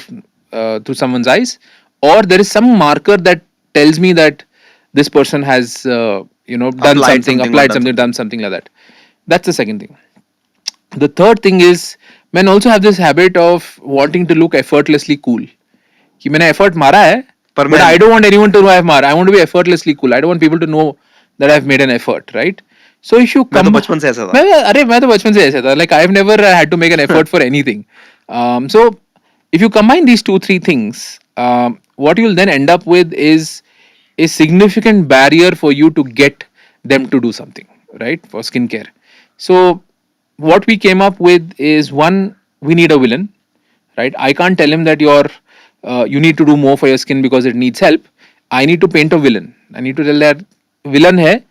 through someone's eyes, or there is some marker that tells me that this person has done Applied something, something or applied done something, something. done something like that. That's the second thing. The third thing is men also have this habit of wanting to look effortlessly cool. कि मैंने effort मारा है, Per but I man. don't want anyone to know I've मारा. I want to be effortlessly cool. I don't want people to know that I've made an effort, right? So if you मैं तो come, बचपन से ऐसा था. मैं तो बचपन से ऐसा था. Like I've never had to make an effort for anything. So if you combine these two three things, what you'll then end up with is a significant barrier for you to get them to do something, right? For skincare. So what we came up with is, one, we need a villain, right? I can't tell him that you need to do more for your skin because it needs help. I need to paint a villain. I need to tell that villain hai,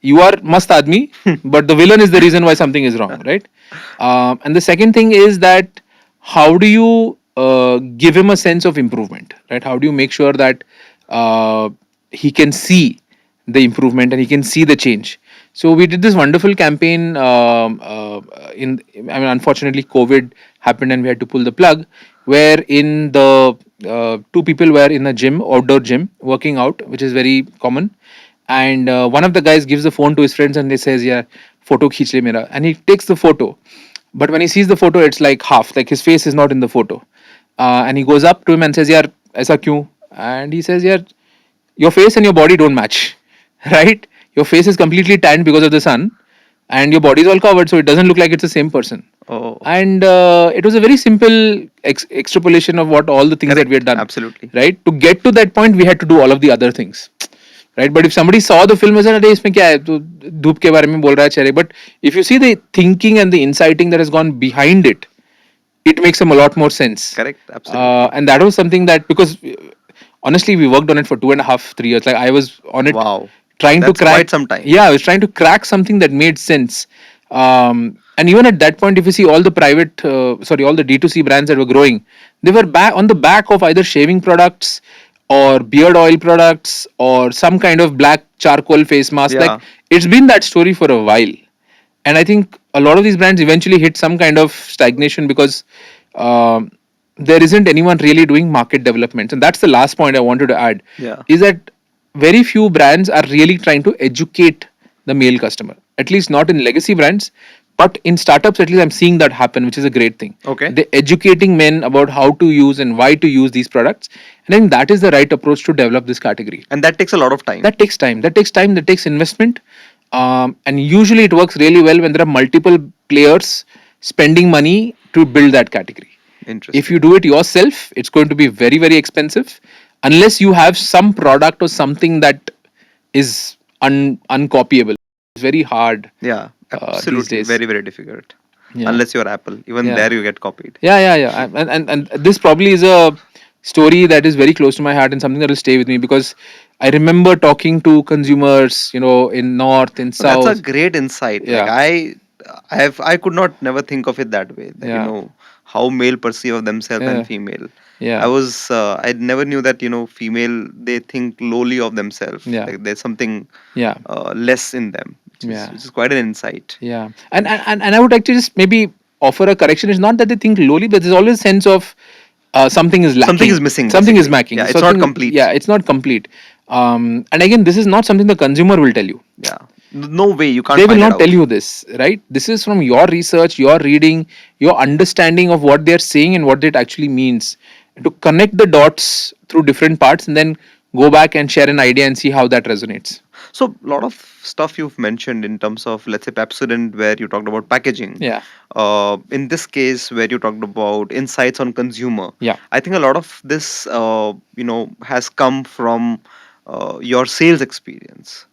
you are mast admi, but the villain is the reason why something is wrong, right? And the second thing is that how do you give him a sense of improvement, right? How do you make sure that he can see the improvement and he can see the change? So we did this wonderful campaign. Unfortunately, COVID happened and we had to pull the plug. Where in the two people were in a gym, outdoor gym, working out, which is very common. And one of the guys gives the phone to his friends and they says, "Yeah, photo खींच ले मेरा." And he takes the photo, but when he sees the photo, it's like half, like his face is not in the photo. And he goes up to him and says, "यार ऐसा क्यों?" And he says, "यार, your face and your body don't match, right? Your face is completely tanned because of the sun, and your body is all covered, so it doesn't look like it's the same person." Oh, And it was a very simple extrapolation of what all the things that we had correct. done, Absolutely. right? To get to that point, we had to do all of the other things, right? But if somebody saw the film and said, "अरे इसमें क्या है? तो धूप के बारे में बोल रहा है चेहरे," but if you see the thinking and the inciting that has gone behind it, it makes a lot more sense. Correct. Absolutely. And that was something that, because honestly, we worked on it for 2.5, 3 years. Like I was on it Wow. trying to That's quite crack. some time. Yeah, I was trying to crack something that made sense. And even at that point, if you see all the all the D2C brands that were growing, they were back on the back of either shaving products or beard oil products or some kind of black charcoal face mask. Yeah. Like it's been that story for a while. And I think a lot of these brands eventually hit some kind of stagnation because um, there isn't anyone really doing market development. And that's the last point I wanted to add, Yeah. is that very few brands are really trying to educate the male customer, at least not in legacy brands, but in startups at least I'm seeing that happen, which is a great thing. Okay. They're educating men about how to use and why to use these products, and I think that is the right approach to develop this category. And that takes a lot of time. That takes time, that takes investment. And usually it works really well when there are multiple players spending money to build that category. If you Interesting. do it yourself, it's going to be very, very expensive unless you have some product or something that is uncopyable. It's very hard Yeah. these Absolutely. days. Very, very difficult. Yeah. Unless you're Apple. Even Yeah. there you get copied. Yeah. And this probably is a story that is very close to my heart and something that will stay with me, because I remember talking to consumers, in North, in So that's a South. great insight. Like Yeah. I could not never think of it that way. That Yeah. how male perceive of themselves Yeah. and female. Yeah. I never knew that female they think lowly of themselves. Yeah. Like there's something Yeah. less in them, Yeah. which is quite an insight. Yeah, and I would actually just maybe offer a correction. It's not that they think lowly, but there's always a sense of something is lacking, Something is missing. something is Basically. lacking. Yeah, it's not complete. Yeah, it's not complete. And again, this is not something the consumer will tell you. Yeah. No way, you can't They will find it not tell out. you this, right? This is from your research, your reading, your understanding of what they're saying and what it actually means, to connect the dots through different parts and then go back and share an idea and see how that resonates. So, a lot of stuff you've mentioned in terms of, let's say, Pepsodent, where you talked about packaging. Yeah. In this case, where you talked about insights on consumer, Yeah. I think a lot of this, has come from your sales experience.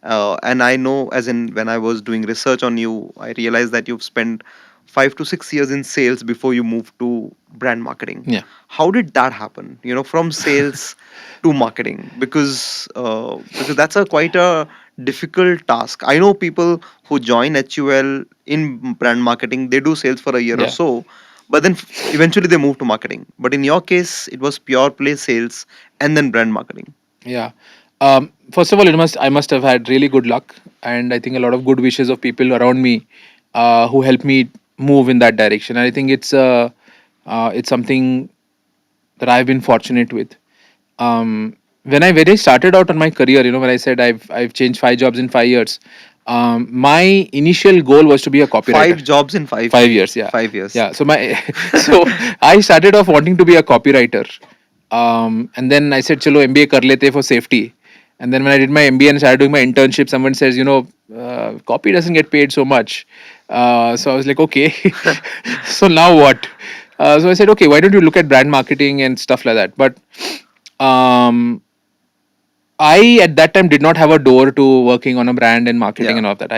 And I know, as in when I was doing research on you, I realized that you've spent 5 to 6 years in sales before you moved to brand marketing. Yeah. How did that happen? From sales to marketing, because that's a quite a difficult task. I know people who join HUL in brand marketing, they do sales for a year or Yeah. so, but then eventually they move to marketing. But in your case, it was pure play sales and then brand marketing. Yeah. First of all, I must have had really good luck, and I think a lot of good wishes of people around me, who helped me move in that direction. And I think it's something that I've been fortunate with. When I very started out on my career, when I said I've changed 5 jobs in 5 years, my initial goal was to be a copywriter. 5 jobs in five 5 years, yeah, 5 years. yeah. So so I started off wanting to be a copywriter, and then I said, "Chalo, MBA kar lete for safety." And then when I did my MBA and started doing my internship, someone says, copy doesn't get paid so much. So I was like, okay, so now what? So I said, okay, why don't you look at brand marketing and stuff like that? But um, I at that time did not have a door to working on a brand and marketing Yeah. and all that.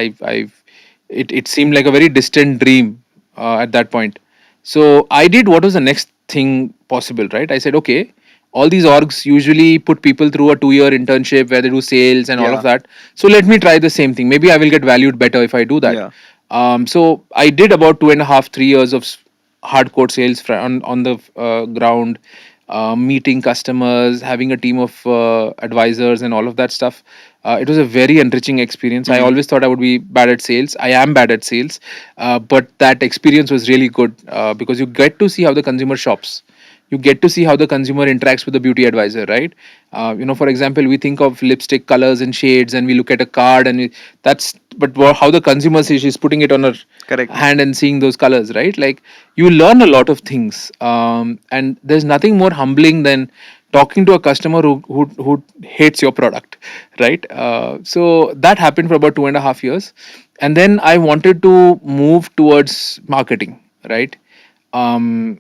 It seemed like a very distant dream at that point. So I did what was the next thing possible, right? I said, okay, all these orgs usually put people through a 2 year internship where they do sales and all of Yeah. that. So let me try the same thing. Maybe I will get valued better if I do that. Yeah. So I did about 2.5, 3 years of hardcore sales on the ground, meeting customers, having a team of advisors, and all of that stuff. It was a very enriching experience. I Hmm. always thought I would be bad at sales. I am bad at sales, but that experience was really good because you get to see how the consumer shops. You get to see how the consumer interacts with the beauty advisor, right? For example, we think of lipstick colors and shades, and we look at a card, and how the consumer sees, she's putting it on her Correct. hand and seeing those colors, right? Like, you learn a lot of things, and there's nothing more humbling than talking to a customer who hates your product, right? So that happened for about 2.5 years, and then I wanted to move towards marketing, right? um,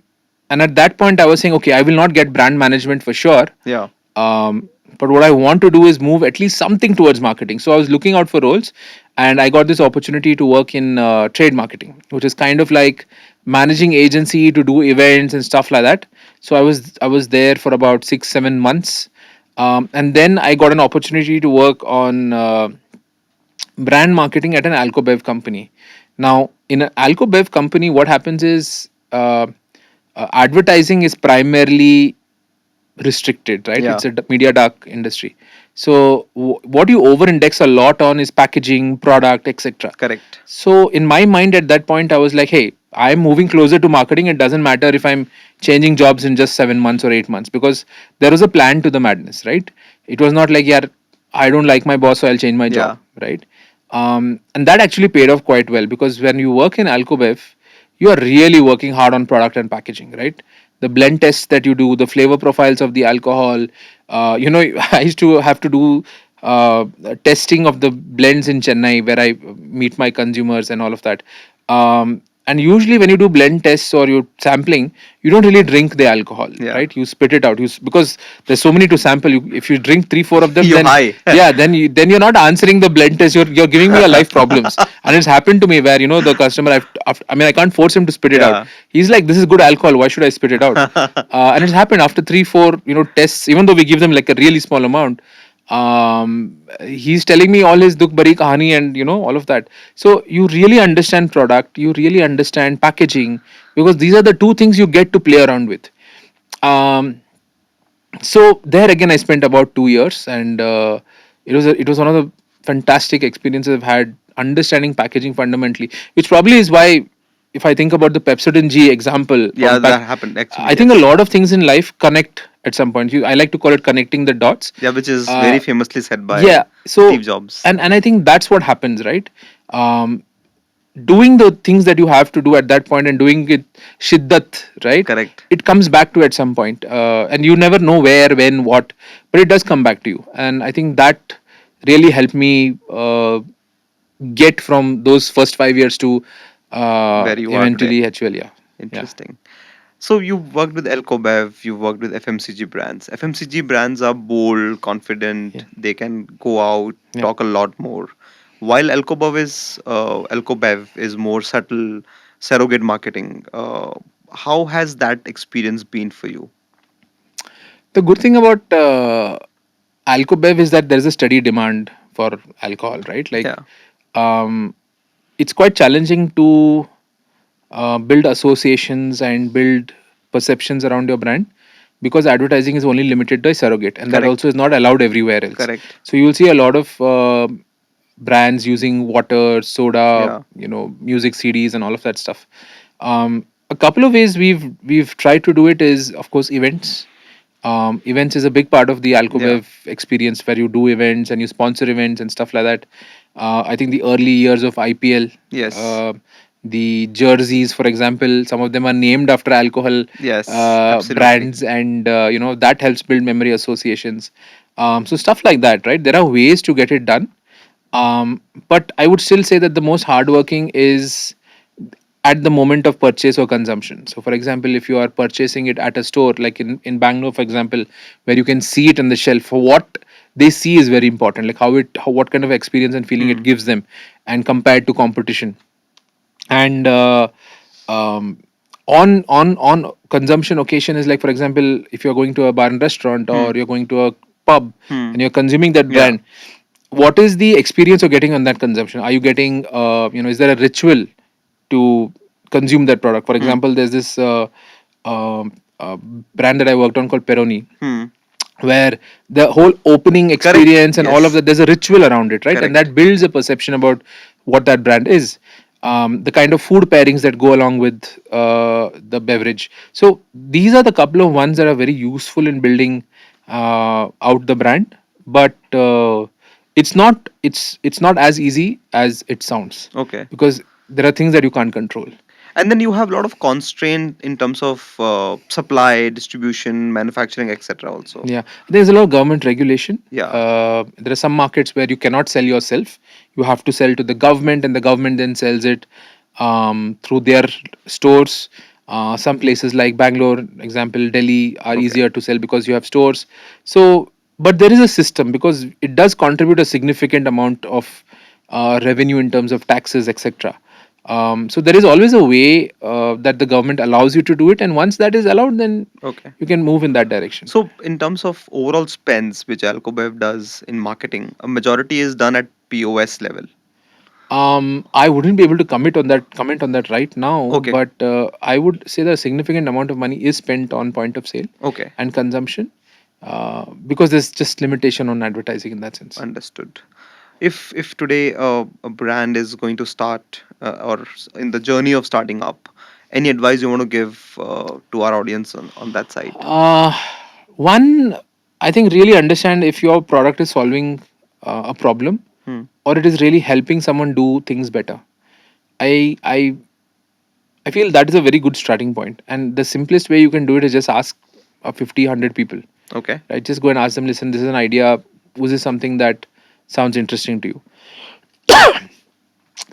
and at that point I was saying, okay, I will not get brand management for sure, Yeah. um, but what I want to do is move at least something towards marketing. So I was looking out for roles, and I got this opportunity to work in trade marketing, which is kind of like managing agency to do events and stuff like that. So I was there for about 6 7 months, and then I got an opportunity to work on brand marketing at an alcobev company. Now, in an alcobev company, what happens is advertising is primarily restricted, right? Yeah. It's a media dark industry. So what you over index a lot on is packaging, product, etc. Correct. So in my mind at that point, I was like, hey, I'm moving closer to marketing. It doesn't matter if I'm changing jobs in just 7 months or 8 months, because there was a plan to the madness, right? It was not like, yeah, I don't like my boss, so I'll change my job, Yeah. right? And that actually paid off quite well, because when you work in Alcobev, you are really working hard on product and packaging, right? The blend tests that you do, the flavor profiles of the alcohol. I used to have to do testing of the blends in Chennai, where I meet my consumers and all of that. And usually, when you do blend tests or you're sampling, you don't really drink the alcohol, Yeah. right? You spit it out. Because there's so many to sample. If you drink 3 4 of them, You then high. yeah, then you're not answering the blend test. You're giving me a life problems. And it's happened to me where the customer. I mean, I can't force him to spit it out. Yeah. He's like, "This is good alcohol. Why should I spit it out?" And it's happened after 3 4 tests. Even though we give them like a really small amount, he's telling me all his dukh bari kahani and all of that. So you really understand product. You really understand packaging, because these are the two things you get to play around with. Um, so there again I spent about 2 years, and it was one of the fantastic experiences I've had, understanding packaging fundamentally, which probably is why, if I think about the Pepsodent G example Yeah, from that happened actually. I think a Yes. lot of things in life connect at some point. I like to call it connecting the dots. Yeah, which is very uh, famously said by yeah. So Steve Jobs. and I think that's what happens, right? um, Doing the things that you have to do at that point and doing it shiddat, right? Correct. It comes back to at some point, and you never know where, when, what, but it does come back to you. And I think that really helped me get from those first 5 years to Where you are today. eventually HUL. Yeah, yeah, Interesting. So you've worked with Elcobev, you've worked with FMCG brands. FMCG brands are bold, yeah, confident. They can go out, yeah. talk a lot more. While Elcobev is more subtle, surrogate marketing. How has that experience been for you? The good thing about alcobev is that there is a steady demand for alcohol, right? Like, Yeah, um, it's quite challenging to build associations and build perceptions around your brand, because advertising is only limited to a surrogate, and that correct, also is not allowed everywhere else. correct. So you will see a lot of brands using water, soda, Yeah, music CDs and all of that stuff. A couple of ways we've tried to do it is, of course, events. Events is a big part of the yeah, alcobev experience, where you do events and you sponsor events and stuff like that. I think the early years of IPL, yes, uh, the jerseys, for example, some of them are named after alcohol yes, absolutely. brands, and that helps build memory associations. So stuff like that, right? There are ways to get it done, but I would still say that the most hardworking is at the moment of purchase or consumption. So, for example, if you are purchasing it at a store, like in Bangalore, for example, where you can see it on the shelf, for what they see is very important, like what kind of experience and feeling it Hmm. gives them, and compared to competition. And um, on consumption occasion is like, for example, if you're going to a bar and restaurant, Hmm. or you're going to a pub Hmm. and you're consuming that Yeah. brand, what is the experience you're getting on that consumption? Are you getting is there a ritual to consume that product? For Hmm. example, there's this brand that I worked on called Peroni, Hmm. where the whole opening Correct. experience and all of Yes. that, there's a ritual around it, right? And Correct. that builds a perception about what that brand is. The kind of food pairings that go along with the beverage. So these are the couple of ones that are very useful in building out the brand. But it's not as easy as it sounds, Okay. because there are things that you can't control. And then you have a lot of constraint in terms of supply, distribution, manufacturing, etc. Also. Yeah, there's a lot of government regulation. Yeah. There are some markets where you cannot sell yourself. You have to sell to the government, and the government then sells it through their stores. Some places like Bangalore, example, Delhi, are Okay. easier to sell because you have stores. So, but there is a system, because it does contribute a significant amount of revenue in terms of taxes, etc. So there is always a way that the government allows you to do it, and once that is allowed, then Okay. you can move in that direction. So in terms of overall spends, which Alcobev does in marketing, a majority is done at POS level. I wouldn't be able to comment on that right now, Okay. but I would say that a significant amount of money is spent on point of sale Okay. and consumption, because there's just limitation on advertising in that sense. Understood. If today a brand is going to start in the journey of starting up, any advice you want to give to our audience on that side? Uh, One, I think, really understand if your product is solving a problem, Hmm. or it is really helping someone do things better. I I I feel that is a very good starting point, and the simplest way you can do it is just ask 50, 100 people, Okay. right? Just go and ask them, listen, this is an idea. Was this something that sounds interesting to you?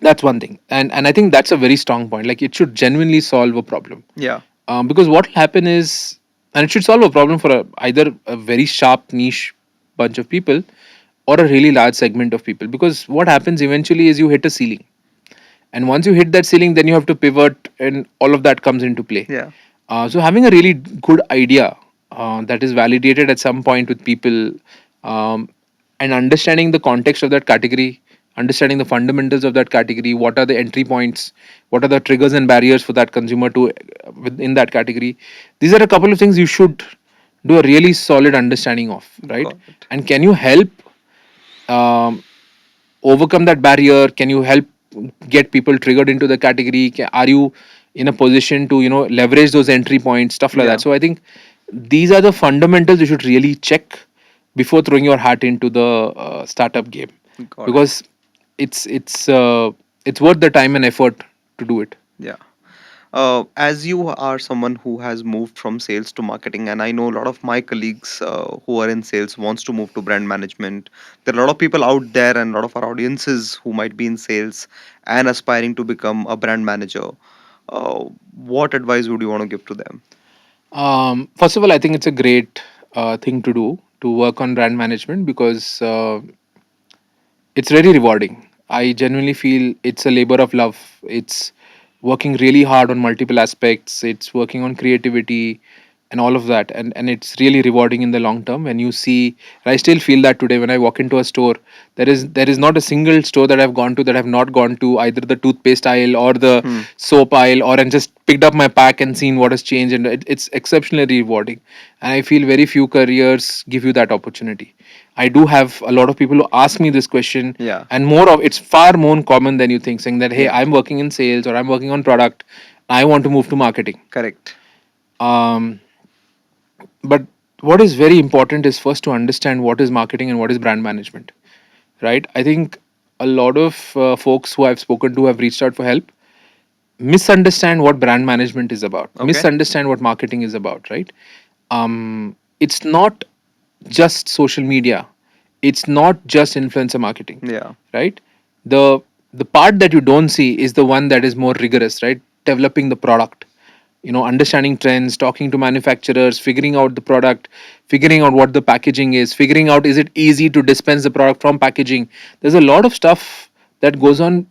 That's one thing, and I think that's a very strong point. Like, it should genuinely solve a problem, Yeah. because what will happen is, and it should solve a problem for either a very sharp niche bunch of people, or a really large segment of people. Because what happens eventually is you hit a ceiling, and once you hit that ceiling, then you have to pivot, and all of that comes into play. Yeah. So having a really good idea that is validated at some point with people, um, and understanding the context of that category, understanding the fundamentals of that category, what are the entry points, what are the triggers and barriers for that consumer to within that category. These are a couple of things you should do a really solid understanding of, right? Got it. And can you help um, overcome that barrier? Can you help get people triggered into the category? Are you in a position to leverage those entry points, stuff like that? Yeah. So I think These are the fundamentals you should really check before throwing your hat into the startup game, Got it. because it's it's uh, it's worth the time and effort to do it. Yeah. As you are someone who has moved from sales to marketing, and I know a lot of my colleagues who are in sales wants to move to brand management. There are a lot of people out there and a lot of our audiences who might be in sales and aspiring to become a brand manager. Uh, what advice would you want to give to them? First of all, I think it's a great thing to do, to work on brand management, because it's very rewarding. I genuinely feel it's a labor of love. It's working really hard on multiple aspects. It's working on creativity and all of that, and it's really rewarding in the long term when you see. I still feel that today when I walk into a store, there is not a single store that I've gone to that I've not gone to either the toothpaste aisle or the Hmm. soap aisle, or and just picked up my pack and seen what has changed, and it's exceptionally rewarding. And I feel very few careers give you that opportunity. I do have a lot of people who ask me this question, Yeah. and more of it's far more common than you think, saying that, hey, Yeah. I'm working in sales or I'm working on product, I want to move to marketing. Correct. Um, but what is very important is first to understand what is marketing and what is brand management, right? I think a lot of folks who I've spoken to have reached out for help misunderstand what brand management is about, Okay. misunderstand what marketing is about, right? It's not just social media, it's not just influencer marketing, Yeah. right? The the part that you don't see is the one that is more rigorous, right? Developing the product, understanding trends, talking to manufacturers, figuring out the product, figuring out what the packaging is, figuring out is it easy to dispense the product from packaging. There's a lot of stuff that goes on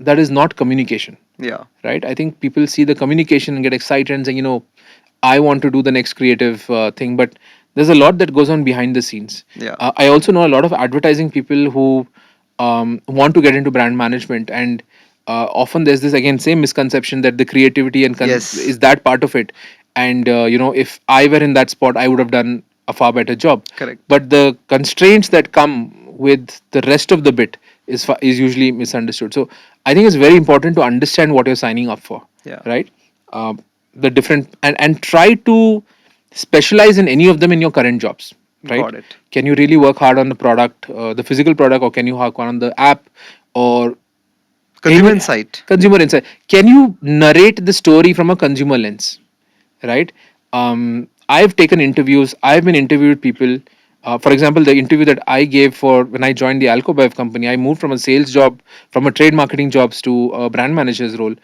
that is not communication, Yeah. right? I think people see the communication and get excited and say, I want to do the next creative thing, but there's a lot that goes on behind the scenes. Yeah. I also know a lot of advertising people who want to get into brand management, and often there's this again same misconception that the creativity and Yes. is that part of it, and if I were in that spot, I would have done a far better job. Correct. But the constraints that come with the rest of the bit is usually misunderstood. So I think it's very important to understand what you're signing up for, Yeah. right? The different, and try to specialize in any of them in your current jobs, right? Got it. Can you really work hard on the product, the physical product, or can you work on the app, or Consumer any insight. consumer insight? Can you narrate the story from a consumer lens, right? I've taken interviews, I've been interviewed people. For example, the interview that I gave for when I joined the Alcobev company, I moved from a sales job, from a trade marketing jobs to a brand manager's role.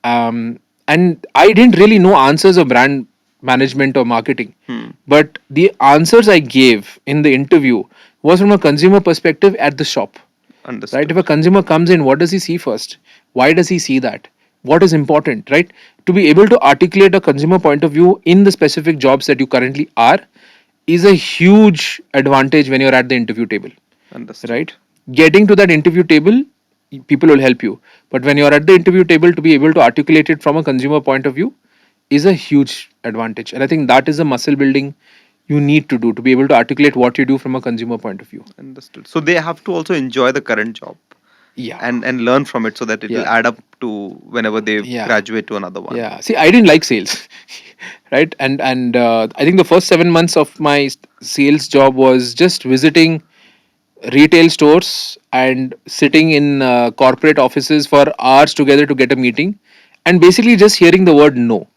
And I didn't really know answers of brand management or marketing. Hmm. But the answers I gave in the interview was from a consumer perspective at the shop, right? If Understood. a consumer comes in, what does he see first? Why does he see that? What is important, right? To be able to articulate a consumer point of view in the specific jobs that you currently are is a huge advantage when you're at the interview table, Understood. right? Getting to that interview table, people will help you, but when you're at the interview table, to be able to articulate it from a consumer point of view is a huge advantage, and I think that is a muscle building you need to do to be able to articulate what you do from a consumer point of view. Understood. So they have to also enjoy the current job Yeah, and learn from it so that it will yeah, add up to whenever they yeah. graduate to another one. Yeah. See, I didn't like sales, right? And I think the first 7 months of my sales job was just visiting retail stores and sitting in corporate offices for hours together to get a meeting, and basically just hearing the word no.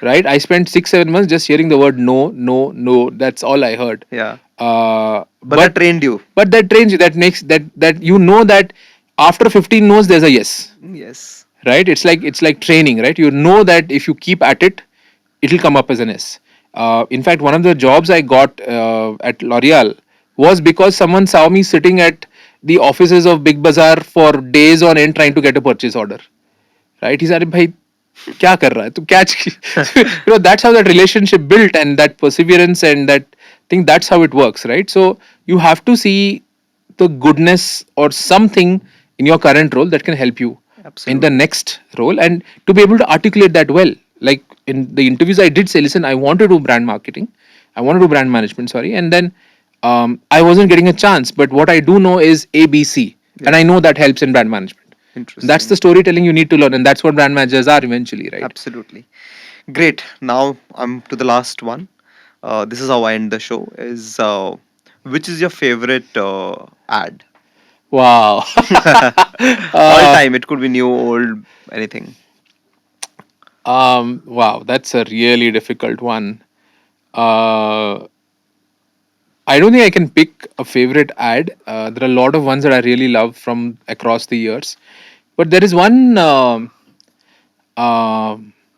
Right? I spent 6 7 months just hearing the word no, no, no. That's all I heard. Yeah. Uh, But that but trained you. but that trains you. That makes that that after 15 no's there's a yes, Yes. right? It's like training, right? You know that if you keep at it, it'll come up as an S. In fact, one of the jobs I got at L'Oreal was because someone saw me sitting at the offices of Big Bazaar for days on end trying to get a purchase order, right? He said, "Bhai, क्या कर रहा है तू क्या that's how that relationship built, and that perseverance, and that thing, that's how it works, right? So you have to see the goodness or something in your current role that can help you in the Absolutely. next role, and to be able to articulate that well. Like in the interviews I did say, listen, I want to do brand marketing, I want to do brand management, sorry, and then I wasn't getting a chance, but what I do know is ABC, and Yeah. I know that helps in brand management. That's the Interesting. storytelling you need to learn, and that's what brand managers are eventually, right? Absolutely. Great. Now I'm to the last one. This is how I end the show. Is which is your favorite ad? Wow. All uh, time. It could be new, old, anything. wow, that's a really difficult one. Uh, I don't think I can pick a favorite ad. There are a lot of ones that I really love from across the years, but there is one.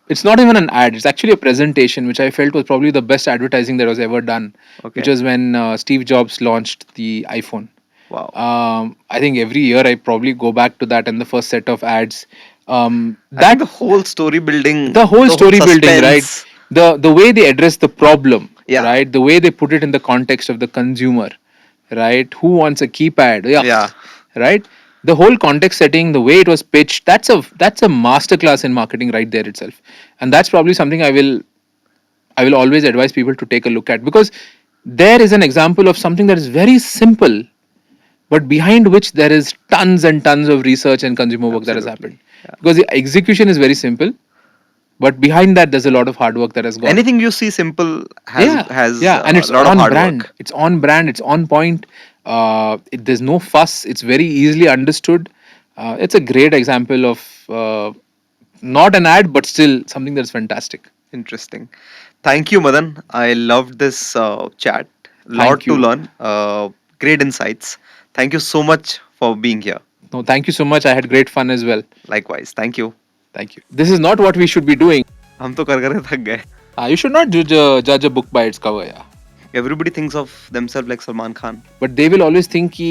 It's not even an ad. It's actually a presentation, which I felt was probably the best advertising that was ever done. Which Okay. was when Steve Jobs launched the iPhone. Wow. I think every year I probably go back to that and the first set of ads. I think That the whole story building, the whole the whole story building, right? suspense. The way they address the problem, Yeah. right? The way they put it in the context of the consumer, right? Who wants a keypad? Yeah. Yuck, right? The whole context setting, the way it was pitched, that's a masterclass in marketing right there itself. And that's probably something I will always advise people to take a look at, because there is an example of something that is very simple, but behind which there is tons and tons of research and consumer work that has happened. Absolutely. Yeah. Because the execution is very simple, but behind that there's a lot of hard work that has gone. Anything you see simple has Yeah, has yeah, and a it's lot of on hard brand. work. It's on brand. It's on point. There's no fuss. It's very easily understood. It's a great example of not an ad, but still something that's fantastic. Interesting. Thank you, Madan. I loved this chat. Thank Lot to you. learn. Great insights. Thank you so much for being here. No, thank you so much. I had great fun as well. Likewise. Thank you. Thank you. This is not what we should be doing. हम तो कर कर थक गए. You should not judge a book by its cover, yeah. Everybody thinks of themselves like Salman Khan. But they will always think कि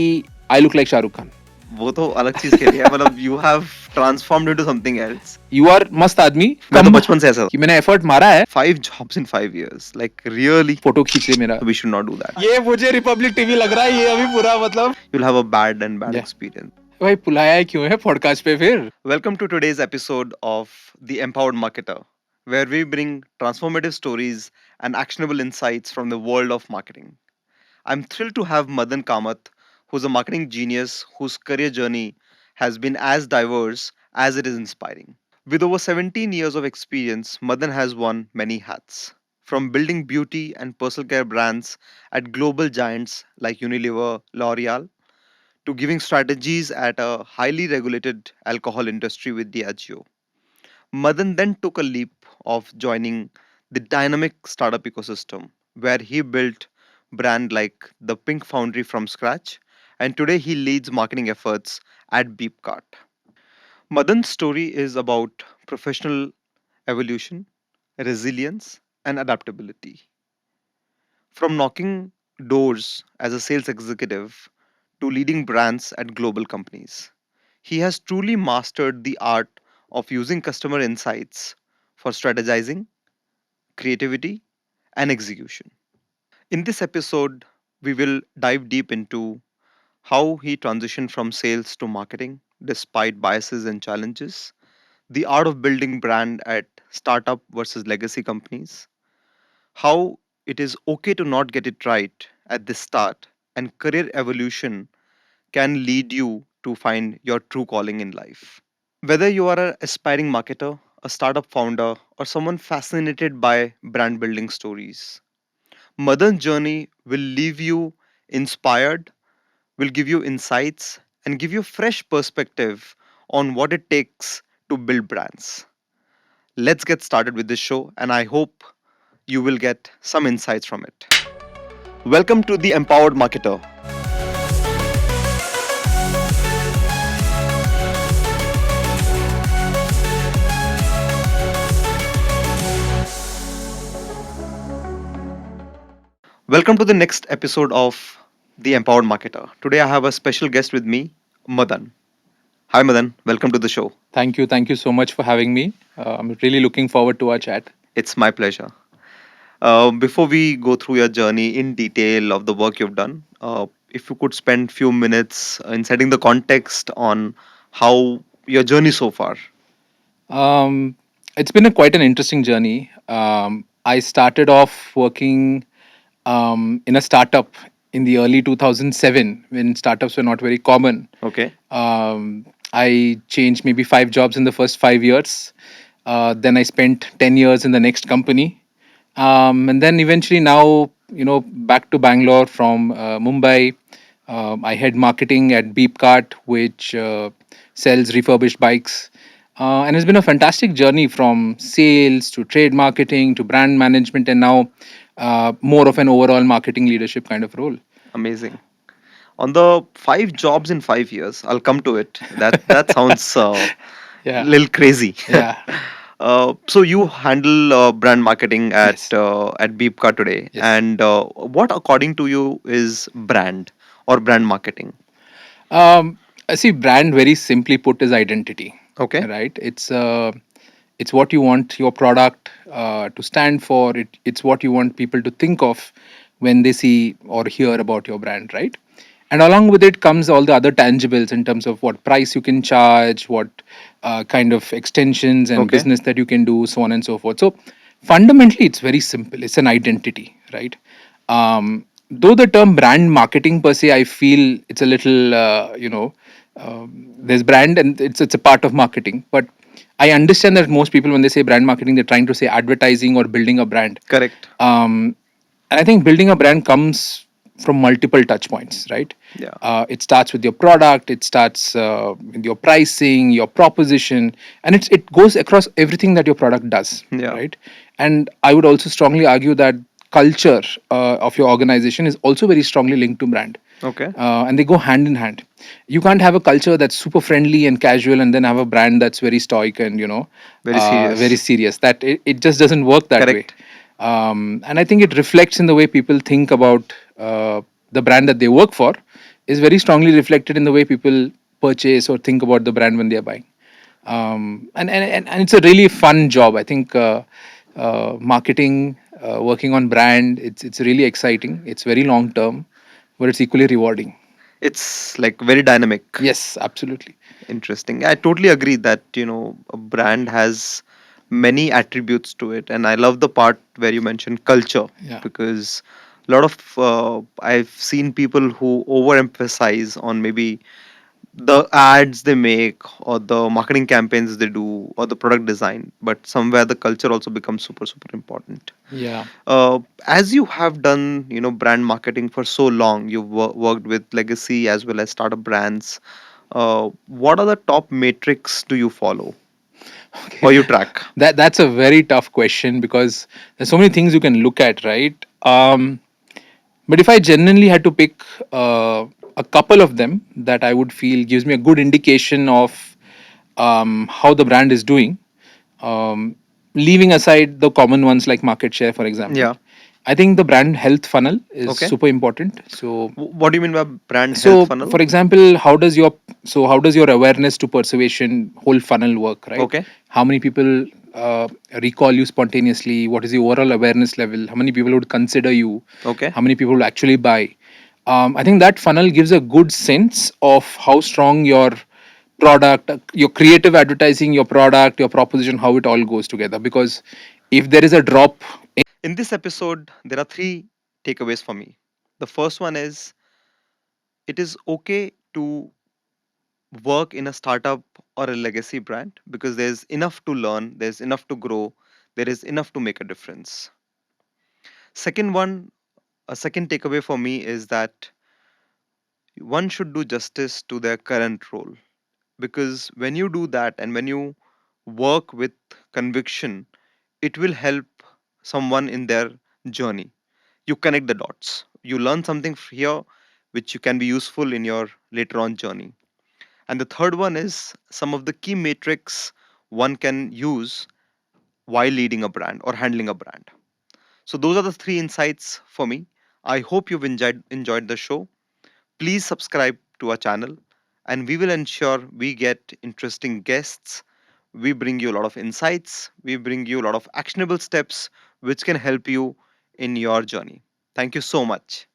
I look like Shah Rukh Khan. वो तो अलग चीज के लिए है. मतलब you have transformed into something else. You are मस्त आदमी. मैं तो कम बचपन से ऐसा था. कि मैंने एफर्ट मारा है. 5 jobs in 5 years. Like really. Photo खींच ले मेरा. We should not do that. ये मुझे रिपब्लिक टीवी लग रहा है ये अभी पूरा मतलब. You'll have a bad Yeah. experience. भाई बुलाया है क्यों है पॉडकास्ट पे फिर. Welcome to today's episode of The Empowered Marketer, where we bring transformative stories and actionable insights from the world of marketing. I'm thrilled to have Madan Kamath, who's a marketing genius whose career journey has been as diverse as it is inspiring. With over 17 years of experience, Madan has worn many hats. From building beauty and personal care brands at global giants like Unilever, L'Oreal, to giving strategies at a highly regulated alcohol industry with Diageo. Madan then took a leap of joining the dynamic startup ecosystem, where he built brand like the Pink Foundry from scratch, and today he leads marketing efforts at Beepkart. Madan's story is about professional evolution, resilience, and adaptability. From knocking doors as a sales executive to leading brands at global companies, he has truly mastered the art of using customer insights for strategizing, creativity, and execution. In this episode, we will dive deep into how he transitioned from sales to marketing despite biases and challenges, the art of building brand at startup versus legacy companies, how it is okay to not get it right at the start, and career evolution can lead you to find your true calling in life. Whether you are an aspiring marketer, a startup founder, or someone fascinated by brand building stories, Madan's journey will leave you inspired, will give you insights, and give you fresh perspective on what it takes to build brands. Let's get started with this show, and I hope you will get some insights from it. Welcome to the Empowered Marketer. Welcome to the next episode of The Empowered Marketer. Today I have a special guest with me, Madan. Hi, Madan. Welcome to the show. Thank you. Thank you so much for having me. I'm really looking forward to our chat. It's my pleasure. Before we go through your journey in detail of the work you've done, if you could spend few minutes in setting the context on how your journey so far. Um, it's been quite an interesting journey. I started off working in a startup in the early 2007 when startups were not very common. Okay. I changed maybe 5 jobs in the first 5 years. Then I spent 10 years in the next company. And then eventually now, back to Bangalore from Mumbai. I head marketing at Beepkart, which sells refurbished bikes. And it's been a fantastic journey from sales to trade marketing to brand management, and now more of an overall marketing leadership kind of role. Amazing. On the 5 jobs in 5 years, I'll come to it. That sounds Yeah. little crazy. Yeah. So you handle brand marketing Yes. at Beepka today, Yes. and what according to you is brand or brand marketing? I see brand very simply put is identity, Okay, right? It's what you want your product to stand for. It's what you want people to think of when they see or hear about your brand, right? And along with it comes all the other tangibles in terms of what price you can charge, what kind of extensions and okay, business that you can do, so on and so forth. So fundamentally, it's very simple. It's an identity, right? Though the term brand marketing per se, I feel it's a little, there's brand and it's a part of marketing. But I understand that most people, when they say brand marketing, they're trying to say advertising or building a brand. correct. Um, and I think building a brand comes from multiple touch points, right? Yeah, It starts with your product, it starts with your pricing, your proposition, and it goes across everything that your product does, yeah, right? And I would also strongly argue that culture of your organization is also very strongly linked to brand, okay, and they go hand in hand. You can't have a culture that's super friendly and casual and then have a brand that's very stoic and very very serious. serious. That it just doesn't work that way. Correct. And I think it reflects in the way people think about the brand that they work for. Is very strongly reflected in the way people purchase or think about the brand when they are buying. And it's a really fun job. I think marketing, working on brand, it's really exciting. It's very long term, but it's equally rewarding. It's like very dynamic. Yes, absolutely. Interesting. I totally agree that, a brand has many attributes to it. And I love the part where you mentioned culture, Yeah. because a lot of, I've seen people who overemphasize on maybe the ads they make or the marketing campaigns they do or the product design, but somewhere the culture also becomes super, super important. Yeah. As you have done, brand marketing for so long, you've worked with legacy as well as startup brands. What are the top metrics do you follow Okay. or you track? That's a very tough question because there's so many things you can look at, right? But if I genuinely had to pick a couple of them that I would feel gives me a good indication of how the brand is doing, um, leaving aside the common ones like market share, for example, Yeah. I think the brand health funnel is Okay. super important. So What do you mean by brand health so for funnel? example, how does your awareness to persuasion whole funnel work, right? Okay. How many people recall you spontaneously? What is the overall awareness level? How many people would consider you? Okay. How many people will actually buy? I think that funnel gives a good sense of how strong your product, your creative advertising, your product, your proposition, how it all goes together. Because if there is a drop. In this episode, there are three takeaways for me. The first one is it is okay to work in a startup or a legacy brand because there's enough to learn, there's enough to grow, there is enough to make a difference. Second one, a second takeaway for me is that one should do justice to their current role, because when you do that and when you work with conviction, it will help someone in their journey. You connect the dots, you learn something here which you can be useful in your later on journey. And the third one is some of the key metrics one can use while leading a brand or handling a brand. So those are the three insights for me. I hope you've enjoyed the show. Please subscribe to our channel, and we will ensure we get interesting guests. We bring you a lot of insights, we bring you a lot of actionable steps which can help you in your journey. Thank you so much.